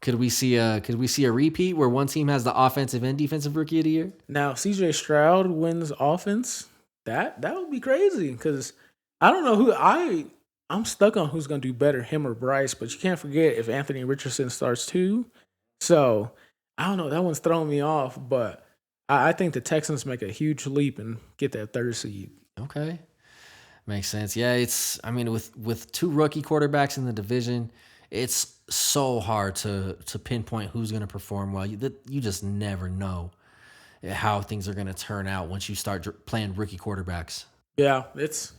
Speaker 1: Could we see a repeat where one team has the offensive and defensive Rookie of the Year?
Speaker 2: Now, C.J. Stroud wins offense. That would be crazy, because I don't know who I'm stuck on who's going to do better, him or Bryce. But you can't forget if Anthony Richardson starts too. So I don't know. That one's throwing me off. But I think the Texans make a huge leap and get that 3rd seed.
Speaker 1: Okay. Makes sense. Yeah, with 2 rookie quarterbacks in the division, it's so hard to pinpoint who's going to perform well. You just never know how things are going to turn out once you start playing rookie quarterbacks.
Speaker 2: Yeah, it's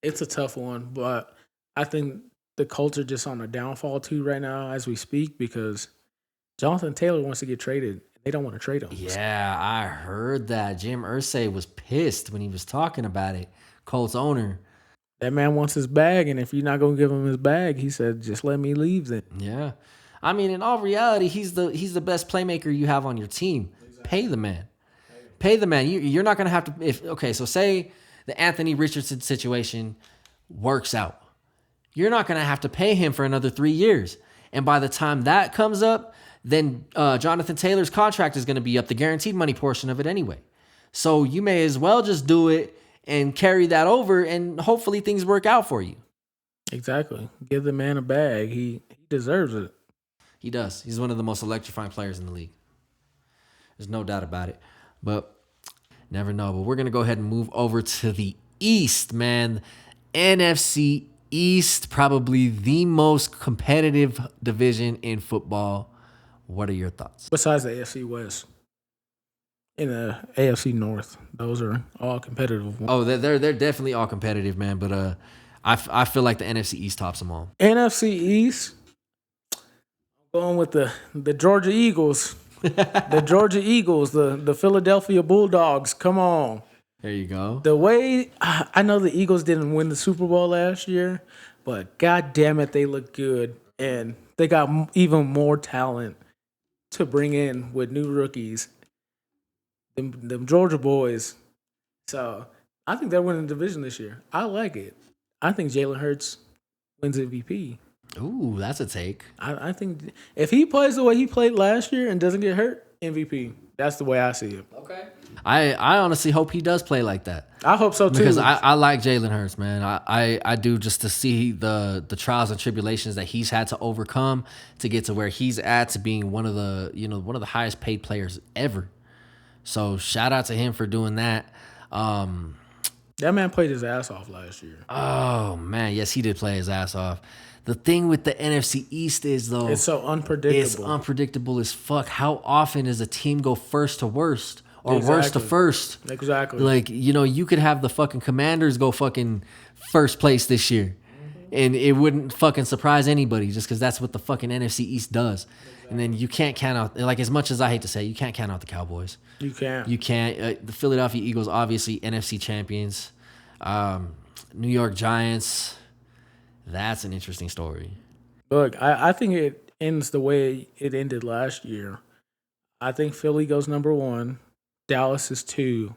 Speaker 2: a tough one, but I think the Colts are just on a downfall too right now as we speak, because Jonathan Taylor wants to get traded. They don't want to trade him.
Speaker 1: Yeah, I heard that. Jim Irsay was pissed when he was talking about it. Colts owner.
Speaker 2: That man wants his bag, and if you're not going to give him his bag, he said, just let me leave then.
Speaker 1: Yeah. I mean, in all reality, he's the best playmaker you have on your team. Exactly. Pay the man. Pay the man. You're not going to have to – so say the Anthony Richardson situation works out. You're not going to have to pay him for another 3 years. And by the time that comes up, then Jonathan Taylor's contract is going to be up, the guaranteed money portion of it anyway. So you may as well just do it and carry that over, and hopefully things work out for you.
Speaker 2: Exactly. Give the man a bag. He deserves it.
Speaker 1: He does. He's one of the most electrifying players in the league. There's no doubt about it. But never know. But we're going to go ahead and move over to the East, man. NFC East, probably the most competitive division in football. What are your thoughts?
Speaker 2: Besides the AFC West. In the AFC North, those are all competitive.
Speaker 1: Oh, they're definitely all competitive, man. But I feel like the NFC East tops them all.
Speaker 2: NFC East, I'm going with the Georgia Eagles. The Georgia Eagles, the Philadelphia Bulldogs. Come on.
Speaker 1: There you go.
Speaker 2: The way I know the Eagles didn't win the Super Bowl last year, but God damn it, they look good, and they got even more talent to bring in with new rookies. Them Georgia boys. So I think they're winning the division this year. I like it. I think Jalen Hurts wins MVP.
Speaker 1: Ooh, that's a take.
Speaker 2: I think if he plays the way he played last year and doesn't get hurt, MVP. That's the way I see it.
Speaker 1: Okay. I honestly hope he does play like that.
Speaker 2: I hope so too.
Speaker 1: Because I like Jalen Hurts, man. I do, just to see the trials and tribulations that he's had to overcome to get to where he's at, to being one of the highest paid players ever. So shout out to him for doing that.
Speaker 2: That man played his ass off last year.
Speaker 1: Oh man, yes, he did play his ass off. The thing with the NFC East is, though,
Speaker 2: it's so unpredictable.
Speaker 1: It's unpredictable as fuck. How often does a team go first to worst or worst to first?
Speaker 2: Exactly.
Speaker 1: Like, you could have the fucking Commanders go fucking first place this year, and it wouldn't fucking surprise anybody, just because that's what the fucking NFC East does. And then you can't count out, like, as much as I hate to say, you can't count out the Cowboys.
Speaker 2: You can't.
Speaker 1: You can't. The Philadelphia Eagles, obviously NFC champions. New York Giants. That's an interesting story.
Speaker 2: Look, I think it ends the way it ended last year. I think Philly goes number 1, Dallas is 2,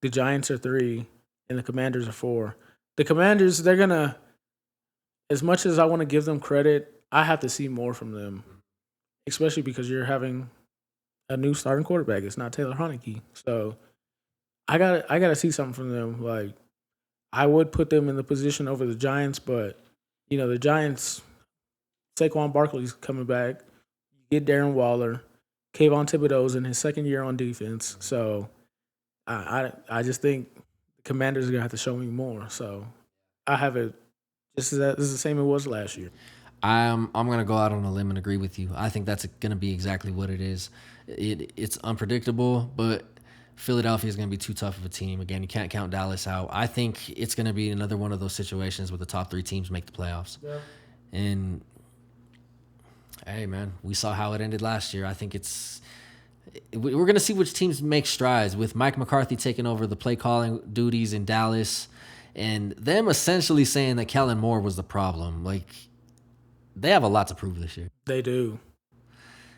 Speaker 2: the Giants are 3, and the Commanders are 4. The Commanders, they're going to, as much as I want to give them credit, I have to see more from them, especially because you're having a new starting quarterback. It's not Taylor Heinicke. So I gotta see something from them. Like, I would put them in the position over the Giants, but the Giants, Saquon Barkley's coming back. You get Darren Waller, Kayvon Thibodeau's in his second year on defense. So I just think the Commanders are gonna have to show me more. So I have it just as this is the same it was last year.
Speaker 1: I'm gonna go out on a limb and agree with you. I think that's gonna be exactly what it is. It's unpredictable, but Philadelphia is going to be too tough of a team. Again, you can't count Dallas out. I think it's going to be another one of those situations where the top 3 teams make the playoffs. Yeah. And, hey, man, we saw how it ended last year. I think we're going to see which teams make strides, with Mike McCarthy taking over the play calling duties in Dallas and them essentially saying that Kellen Moore was the problem. Like, they have a lot to prove this year.
Speaker 2: They do.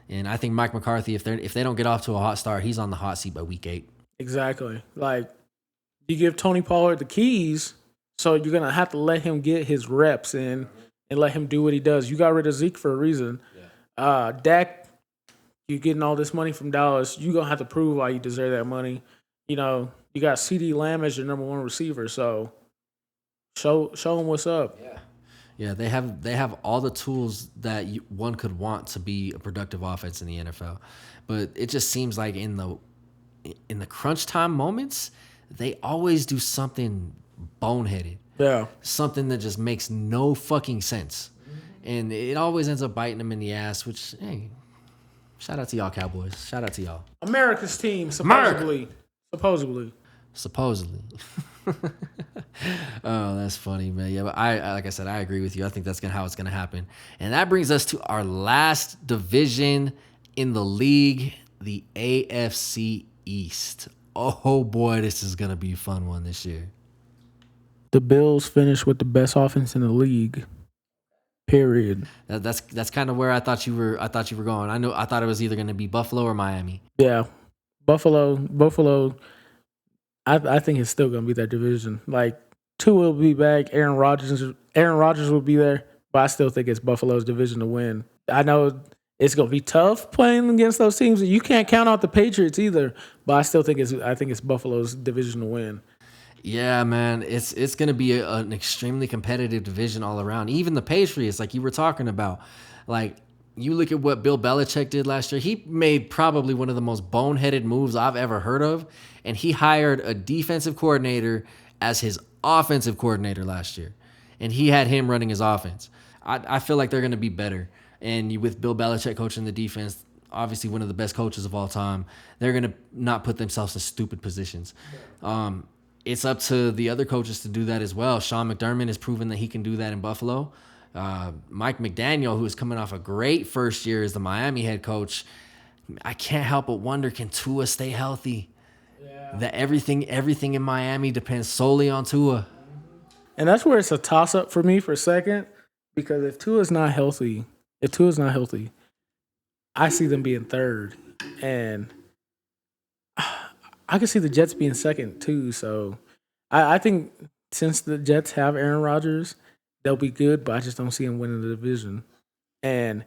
Speaker 1: And I think Mike McCarthy, if they don't get off to a hot start, he's on the hot seat by week 8.
Speaker 2: Exactly. Like, you give Tony Pollard the keys, so you're going to have to let him get his reps in and let him do what he does. You got rid of Zeke for a reason. Yeah. Dak, you getting all this money from Dallas, you're going to have to prove why you deserve that money. You got CeeDee Lamb as your number 1 receiver, so show him what's up. Yeah.
Speaker 1: Yeah, they have all the tools that one could want to be a productive offense in the NFL, but it just seems like in the crunch time moments, they always do something boneheaded. Yeah, something that just makes no fucking sense, and it always ends up biting them in the ass. Which, hey, shout out to y'all Cowboys. Shout out to y'all.
Speaker 2: America's team, supposedly.
Speaker 1: Oh, that's funny, man. Yeah, but like I said, I agree with you. I think that's how it's gonna happen. And that brings us to our last division in the league, the AFC East. Oh boy, this is gonna be a fun one this year.
Speaker 2: The Bills finished with the best offense in the league. Period.
Speaker 1: That's kind of where I thought you were going. I thought it was either gonna be Buffalo or Miami.
Speaker 2: Yeah, Buffalo. I think it's still gonna be that division. Like, Tua will be back. Aaron Rodgers will be there, but I still think it's Buffalo's division to win. I know it's gonna be tough playing against those teams. You can't count out the Patriots either, but I still think it's Buffalo's division to win.
Speaker 1: Yeah, man, it's gonna be an extremely competitive division all around. Even the Patriots, like you were talking about, like, you look at what Bill Belichick did last year. He made probably one of the most boneheaded moves I've ever heard of, and he hired a defensive coordinator as his offensive coordinator last year, and he had him running his offense. I feel like they're going to be better, and with Bill Belichick coaching the defense, obviously one of the best coaches of all time, they're going to not put themselves in stupid positions. It's up to the other coaches to do that as well. Sean McDermott has proven that he can do that in Buffalo. Mike McDaniel, who is coming off a great first year as the Miami head coach, I can't help but wonder, can Tua stay healthy? Yeah. That everything in Miami depends solely on Tua.
Speaker 2: And that's where it's a toss-up for me for a second, because if Tua's not healthy, I see them being third. And I can see the Jets being second too. So I think since the Jets have Aaron Rodgers, they'll be good, but I just don't see them winning the division. And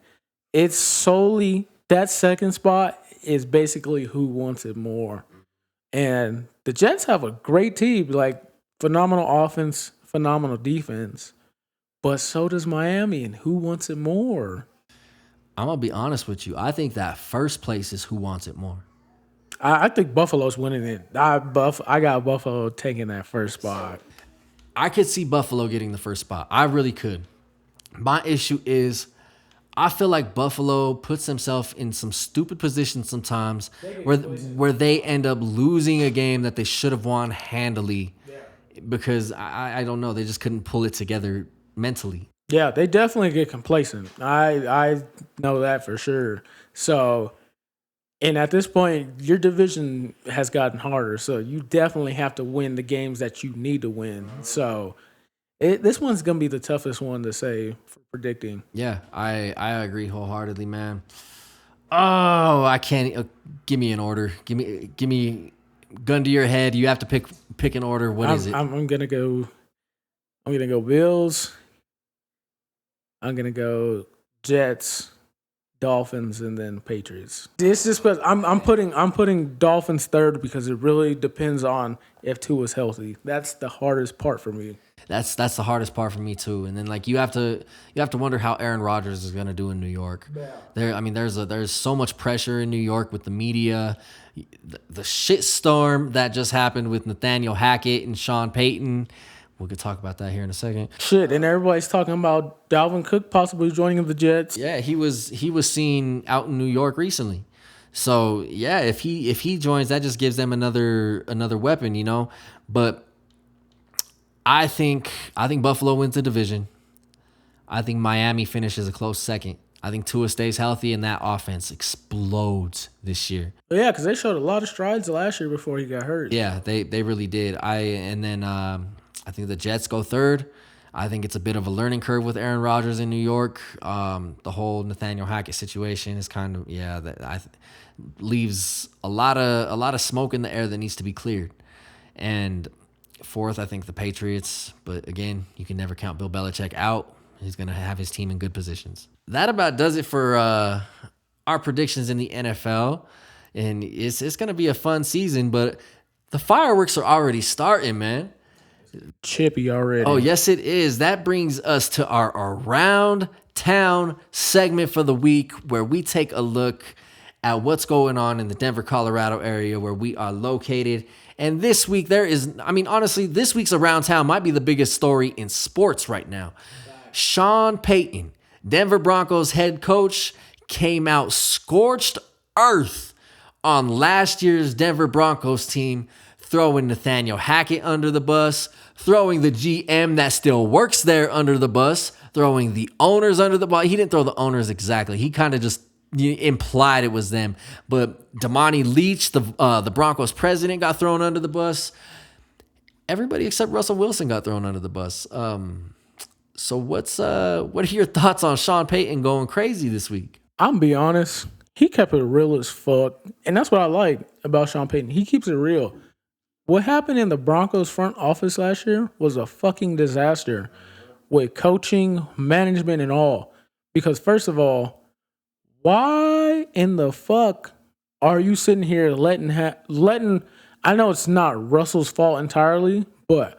Speaker 2: it's solely that second spot is basically who wants it more. And the Jets have a great team, like phenomenal offense, phenomenal defense. But so does Miami, and who wants it more?
Speaker 1: I'm going to be honest with you. I think that first place is who wants it more.
Speaker 2: I think Buffalo's winning it. I got Buffalo taking that first spot.
Speaker 1: I could see Buffalo getting the first spot. I really could. My issue is I feel like Buffalo puts themselves in some stupid positions sometimes where they end up losing a game that they should have won handily because I don't know. They just couldn't pull it together mentally.
Speaker 2: Yeah, they definitely get complacent. I know that for sure. So, and at this point, your division has gotten harder. So you definitely have to win the games that you need to win. So this one's going to be the toughest one to say for predicting.
Speaker 1: Yeah, I agree wholeheartedly, man. Oh, I can't. Give me an order. Give me gun to your head. You have to pick an order. What is it?
Speaker 2: I'm gonna go Bills. I'm gonna go Jets, Dolphins, and then Patriots. This is because I'm putting Dolphins third because it really depends on if Tua is healthy. That's the hardest part for me.
Speaker 1: That's the hardest part for me too. And then like you have to wonder how Aaron Rodgers is gonna do in New York. Yeah. There's so much pressure in New York with the media, the shitstorm that just happened with Nathaniel Hackett and Sean Payton. We could talk about that here in a second.
Speaker 2: Shit, and everybody's talking about Dalvin Cook possibly joining the Jets.
Speaker 1: Yeah, he was seen out in New York recently. So yeah, if he joins, that just gives them another weapon, you know. But I think Buffalo wins the division. I think Miami finishes a close second. I think Tua stays healthy and that offense explodes this year.
Speaker 2: Yeah, because they showed a lot of strides last year before he got hurt.
Speaker 1: Yeah, they really did. I think the Jets go third. I think it's a bit of a learning curve with Aaron Rodgers in New York. The whole Nathaniel Hackett situation is kind of leaves a lot of smoke in the air that needs to be cleared. And fourth, I think the Patriots. But again, you can never count Bill Belichick out. He's going to have his team in good positions. That about does it for our predictions in the NFL. And it's going to be a fun season, but the fireworks are already starting, man.
Speaker 2: Chippy already.
Speaker 1: Oh, yes, it is. That brings us to our Around Town segment for the week, where we take a look at what's going on in the Denver, Colorado area where we are located. And this week honestly, this week's Around Town might be the biggest story in sports right now. Sean Payton, Denver Broncos head coach, came out scorched earth on last year's Denver Broncos team, throwing Nathaniel Hackett under the bus, throwing the GM that still works there under the bus, throwing the owners under the bus. He didn't throw the owners exactly. He kind of just implied it was them. But Damani Leach, the Broncos president, got thrown under the bus. Everybody except Russell Wilson got thrown under the bus. So what are your thoughts on Sean Payton going crazy this week?
Speaker 2: I'm gonna be honest. He kept it real as fuck. And that's what I like about Sean Payton. He keeps it real. What happened in the Broncos front office last year was a fucking disaster with coaching, management, and all. Because first of all, why in the fuck are you sitting here letting I know it's not Russell's fault entirely, but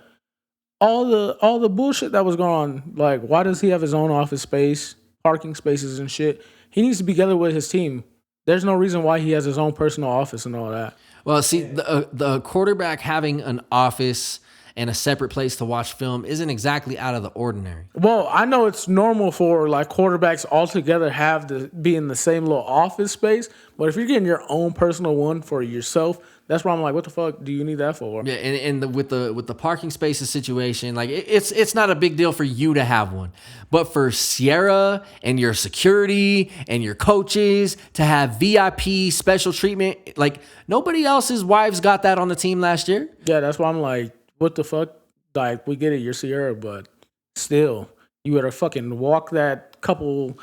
Speaker 2: all the bullshit that was going on, like why does he have his own office space, parking spaces and shit? He needs to be together with his team. There's no reason why he has his own personal office and all that.
Speaker 1: Well, see, the quarterback having an office and a separate place to watch film isn't exactly out of the ordinary.
Speaker 2: Well, I know it's normal for like quarterbacks altogether have to be in the same little office space, but if you're getting your own personal one for yourself, that's why I'm like, what the fuck do you need that for?
Speaker 1: Yeah, and with the parking spaces situation, like it's not a big deal for you to have one, but for Sierra and your security and your coaches to have VIP special treatment, like nobody else's wives got that on the team last year.
Speaker 2: Yeah, that's why I'm like, what the fuck? Like, we get it, you're Sierra, but still, you gotta fucking walk that couple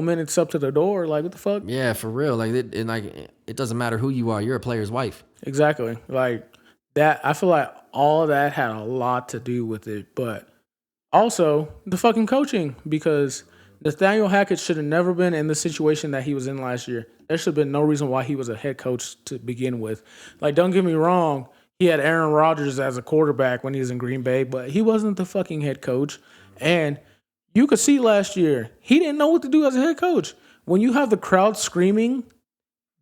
Speaker 2: minutes up to the door. Like, what the fuck?
Speaker 1: Yeah, for real. Like, it doesn't matter who you are. You're a player's wife.
Speaker 2: Exactly. Like that. I feel like all of that had a lot to do with it, but also the fucking coaching, because Nathaniel Hackett should have never been in the situation that he was in last year. There should have been no reason why he was a head coach to begin with. Like, don't get me wrong, he had Aaron Rodgers as a quarterback when he was in Green Bay, but he wasn't the fucking head coach. And you could see last year, he didn't know what to do as a head coach. When you have the crowd screaming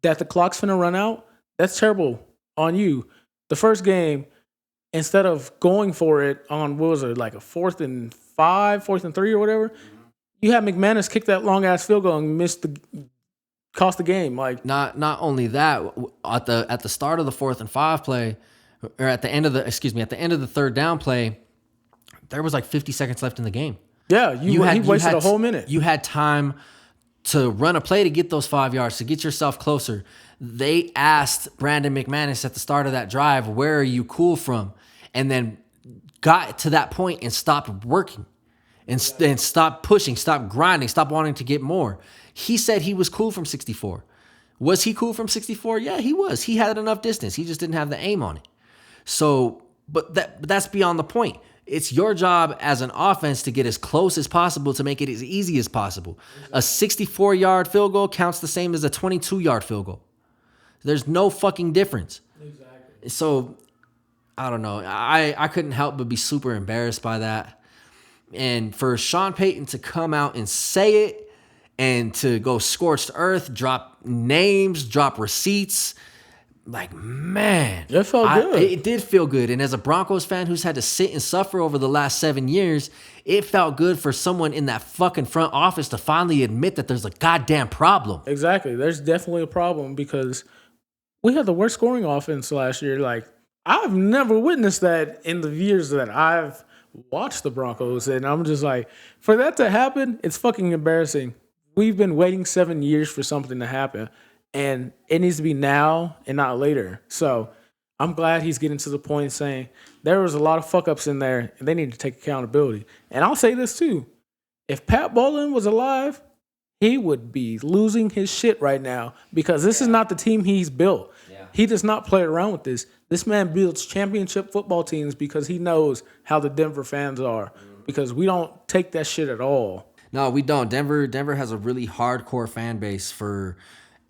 Speaker 2: that the clock's finna run out, that's terrible on you. The first game, instead of going for it on, what was it, like a 4th and 5, 4th and 3 or whatever, you had McManus kick that long ass field goal and cost the game. Like,
Speaker 1: not only that, at the start of the 4th and 5 play, or at the end of the third down play, there was like 50 seconds left in the game.
Speaker 2: Yeah, he wasted a whole minute.
Speaker 1: You had time to run a play to get those 5 yards, to get yourself closer. They asked Brandon McManus at the start of that drive, where are you cool from? And then got to that point and stopped working and stopped pushing, stopped grinding, stopped wanting to get more. He said he was cool from 64. Was he cool from 64? Yeah, he was. He had enough distance. He just didn't have the aim on it. So, but that's beyond the point. It's your job as an offense to get as close as possible, to make it as easy as possible. A 64-yard field goal counts the same as a 22-yard field goal. There's no fucking difference. Exactly. So, I don't know. I couldn't help but be super embarrassed by that. And for Sean Payton to come out and say it and to go scorched earth, drop names, drop receipts, like, man.
Speaker 2: It felt good.
Speaker 1: It did feel good. And as a Broncos fan who's had to sit and suffer over the last 7 years, it felt good for someone in that fucking front office to finally admit that there's a goddamn problem.
Speaker 2: Exactly. There's definitely a problem because we had the worst scoring offense last year. Like, I've never witnessed that in the years that I've watched the Broncos. And I'm just like, for that to happen, it's fucking embarrassing. We've been waiting 7 years for something to happen. And it needs to be now and not later. So I'm glad he's getting to the point saying there was a lot of fuck-ups in there and they need to take accountability. And I'll say this too. If Pat Bowlen was alive, he would be losing his shit right now because this is not the team he's built. Yeah. He does not play around with this. This man builds championship football teams because he knows how the Denver fans are. Because we don't take that shit at all.
Speaker 1: No, we don't. Denver has a really hardcore fan base for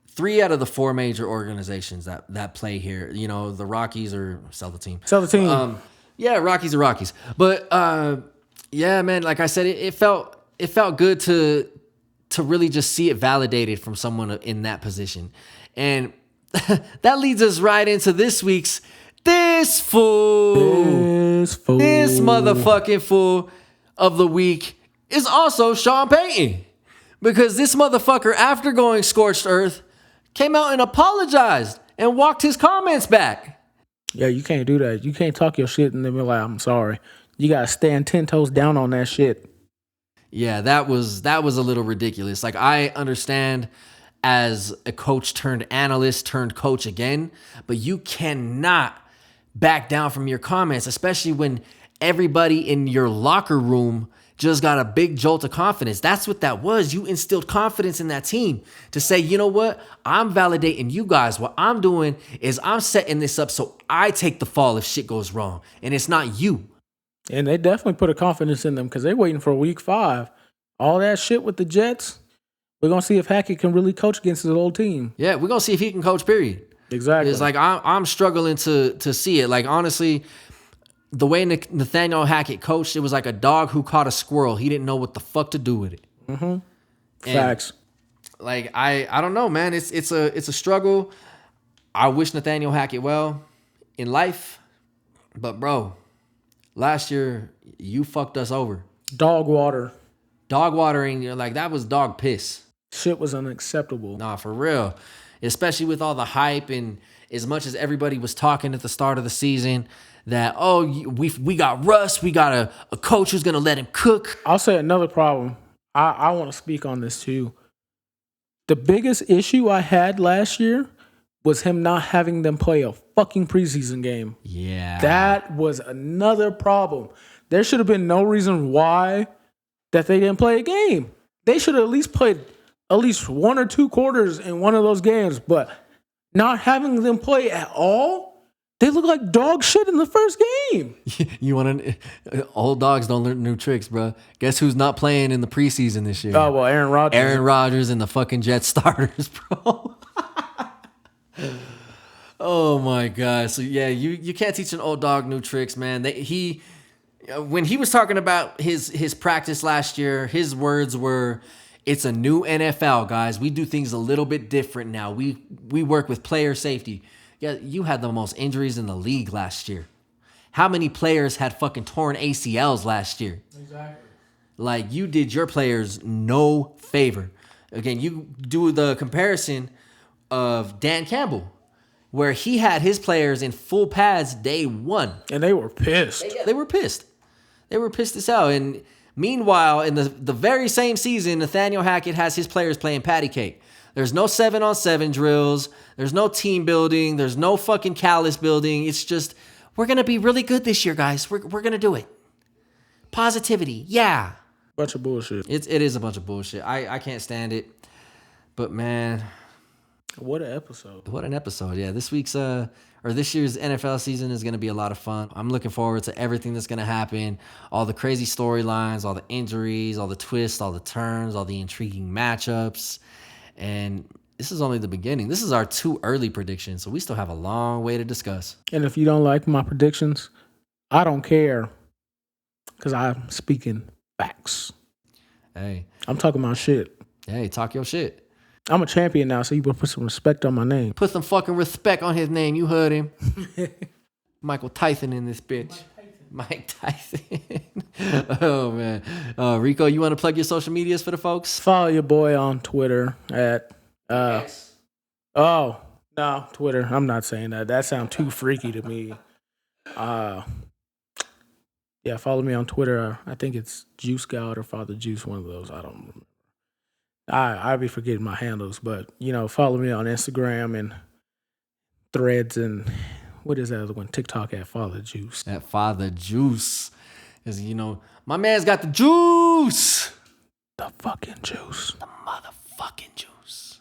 Speaker 1: 3 out of the 4 major organizations that play here. You know, the Rockies or sell the team. Yeah, Rockies are Rockies. But yeah, man, like I said, it felt good to really just see it validated from someone in that position. And that leads us right into this week's This motherfucking fool of the week is also Sean Payton. Because this motherfucker, after going scorched earth, came out and apologized and walked his comments back.
Speaker 2: Yeah, you can't do that. You can't talk your shit and then be like, I'm sorry. You got to stand 10 toes down on that shit.
Speaker 1: Yeah, that was a little ridiculous. Like, I understand as a coach turned analyst turned coach again, but you cannot back down from your comments, especially when everybody in your locker room just got a big jolt of confidence. That's what that was. You instilled confidence in that team to say, you know what? I'm validating you guys. What I'm doing is I'm setting this up so I take the fall if shit goes wrong. And it's not you.
Speaker 2: And they definitely put a confidence in them because they're waiting for week 5. All that shit with the Jets, we're going to see if Hackett can really coach against his old team.
Speaker 1: Yeah, we're going to see if he can coach, period.
Speaker 2: Exactly.
Speaker 1: It's like I'm struggling to see it. Like, honestly, the way Nathaniel Hackett coached, it was like a dog who caught a squirrel. He didn't know what the fuck to do with it.
Speaker 2: Mm-hmm. Facts.
Speaker 1: Like, I don't know, man. It's a struggle. I wish Nathaniel Hackett well in life, but bro, last year you fucked us over.
Speaker 2: Dog watering,
Speaker 1: like, that was dog piss.
Speaker 2: Shit was unacceptable.
Speaker 1: Nah, for real. Especially with all the hype and as much as everybody was talking at the start of the season that, oh, we got Russ, we got a coach who's going to let him cook.
Speaker 2: I'll say another problem. I want to speak on this too. The biggest issue I had last year was him not having them play a fucking preseason game.
Speaker 1: Yeah.
Speaker 2: That was another problem. There should have been no reason why that they didn't play a game. They should have at least played at least 1 or 2 quarters in one of those games, but not having them play at all, They look like dog shit in the first game.
Speaker 1: You want to? Old dogs don't learn new tricks, bro. Guess who's not playing in the preseason this year?
Speaker 2: Oh, well, Aaron Rodgers.
Speaker 1: Aaron Rodgers and the fucking Jets starters, bro. Oh my god! So yeah, you can't teach an old dog new tricks, man. When he was talking about his practice last year, his words were, "It's a new NFL, guys. We do things a little bit different now. We work with player safety." Yeah, you had the most injuries in the league last year. How many players had fucking torn ACLs last year?
Speaker 2: Exactly.
Speaker 1: Like, you did your players no favor. Again, you do the comparison of Dan Campbell, where he had his players in full pads day one.
Speaker 2: And they were pissed.
Speaker 1: They were pissed. They were pissed as hell. And meanwhile, in the very same season, Nathaniel Hackett has his players playing patty cake. There's no 7-on-7 drills. There's no team building. There's no fucking callus building. It's just, we're going to be really good this year, guys. We're going to do it. Positivity. Yeah.
Speaker 2: Bunch of bullshit.
Speaker 1: It is a bunch of bullshit. I can't stand it. But man,
Speaker 2: what an episode.
Speaker 1: What an episode. Yeah, this year's NFL season is going to be a lot of fun. I'm looking forward to everything that's going to happen. All the crazy storylines, all the injuries, all the twists, all the turns, all the intriguing matchups. And this is only the beginning. This is our too early prediction, so we still have a long way to discuss.
Speaker 2: And if you don't like my predictions, I don't care, because I'm speaking facts.
Speaker 1: Hey.
Speaker 2: I'm talking my shit.
Speaker 1: Hey, talk your shit.
Speaker 2: I'm a champion now, so you better put some respect on my name.
Speaker 1: Put some fucking respect on his name. You heard him. Michael Tyson in this bitch. Mike Tyson. Oh, man. Rico, you want to plug your social medias for the folks?
Speaker 2: Follow your boy on Twitter at... Twitter. I'm not saying that. That sounds too freaky to me. Yeah, follow me on Twitter. I think it's Juice Scout or Father Juice, one of those. I don't remember. I be forgetting my handles, but, follow me on Instagram and Threads and... what is that other one? TikTok at Father Juice.
Speaker 1: At Father Juice. Because, my man's got the juice.
Speaker 2: The fucking juice.
Speaker 1: The motherfucking juice.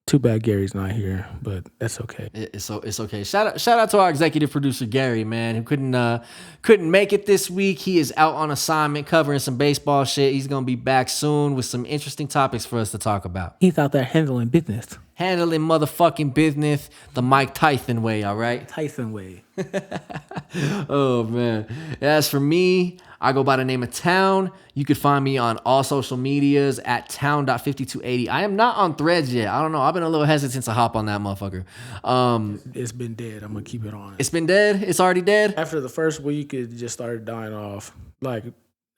Speaker 2: Too bad Gary's not here, but that's okay.
Speaker 1: It's okay. Shout out to our executive producer, Gary, man, who couldn't make it this week. He is out on assignment covering some baseball shit. He's going to be back soon with some interesting topics for us to talk about.
Speaker 2: He's out there handling business.
Speaker 1: Handling motherfucking business the Mike Tyson way, all right?
Speaker 2: Tyson way.
Speaker 1: Oh, man. As for me, I go by the name of Town. You could find me on all social medias at town.5280. I am not on Threads yet. I don't know. I've been a little hesitant to hop on that motherfucker.
Speaker 2: It's been dead. I'm going to keep it on.
Speaker 1: It's been dead? It's already dead?
Speaker 2: After the first week, it just started dying off. Like,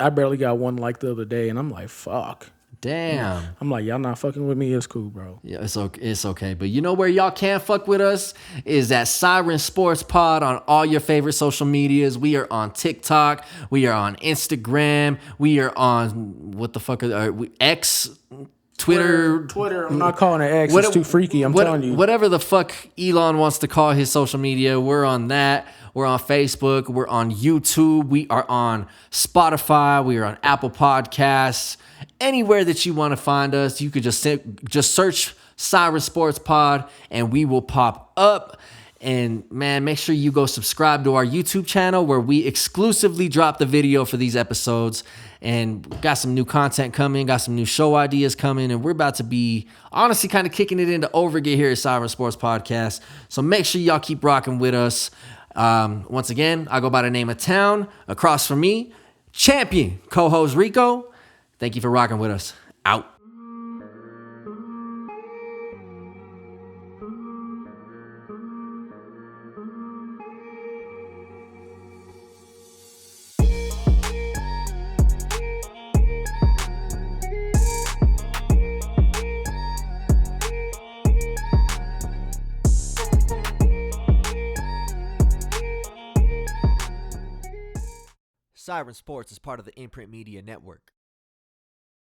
Speaker 2: I barely got one like the other day, and I'm like, fuck.
Speaker 1: Damn.
Speaker 2: I'm like, y'all not fucking with me. It's cool, bro.
Speaker 1: Yeah, it's okay. But you know where y'all can't fuck with us is at Siren Sports Pod on all your favorite social medias. We are on TikTok. We are on Instagram. We are on X, Twitter.
Speaker 2: I'm not calling it X. It's too freaky. I'm telling you.
Speaker 1: Whatever the fuck Elon wants to call his social media, we're on that. We're on Facebook. We're on YouTube. We are on Spotify. We are on Apple Podcasts. Anywhere that you want to find us, you could just search Siren Sports Pod and we will pop up. And man, make sure you go subscribe to our YouTube channel where we exclusively drop the video for these episodes. And got some new content coming, got some new show ideas coming, and we're about to be honestly kind of kicking it into overgear here at Siren Sports Podcast. So make sure y'all keep rocking with us. Once again, I go by the name of Town. Across from me, champion co-host Rico. Thank you for rocking with us. Out. Siren Sports is part of the Imprint Media Network.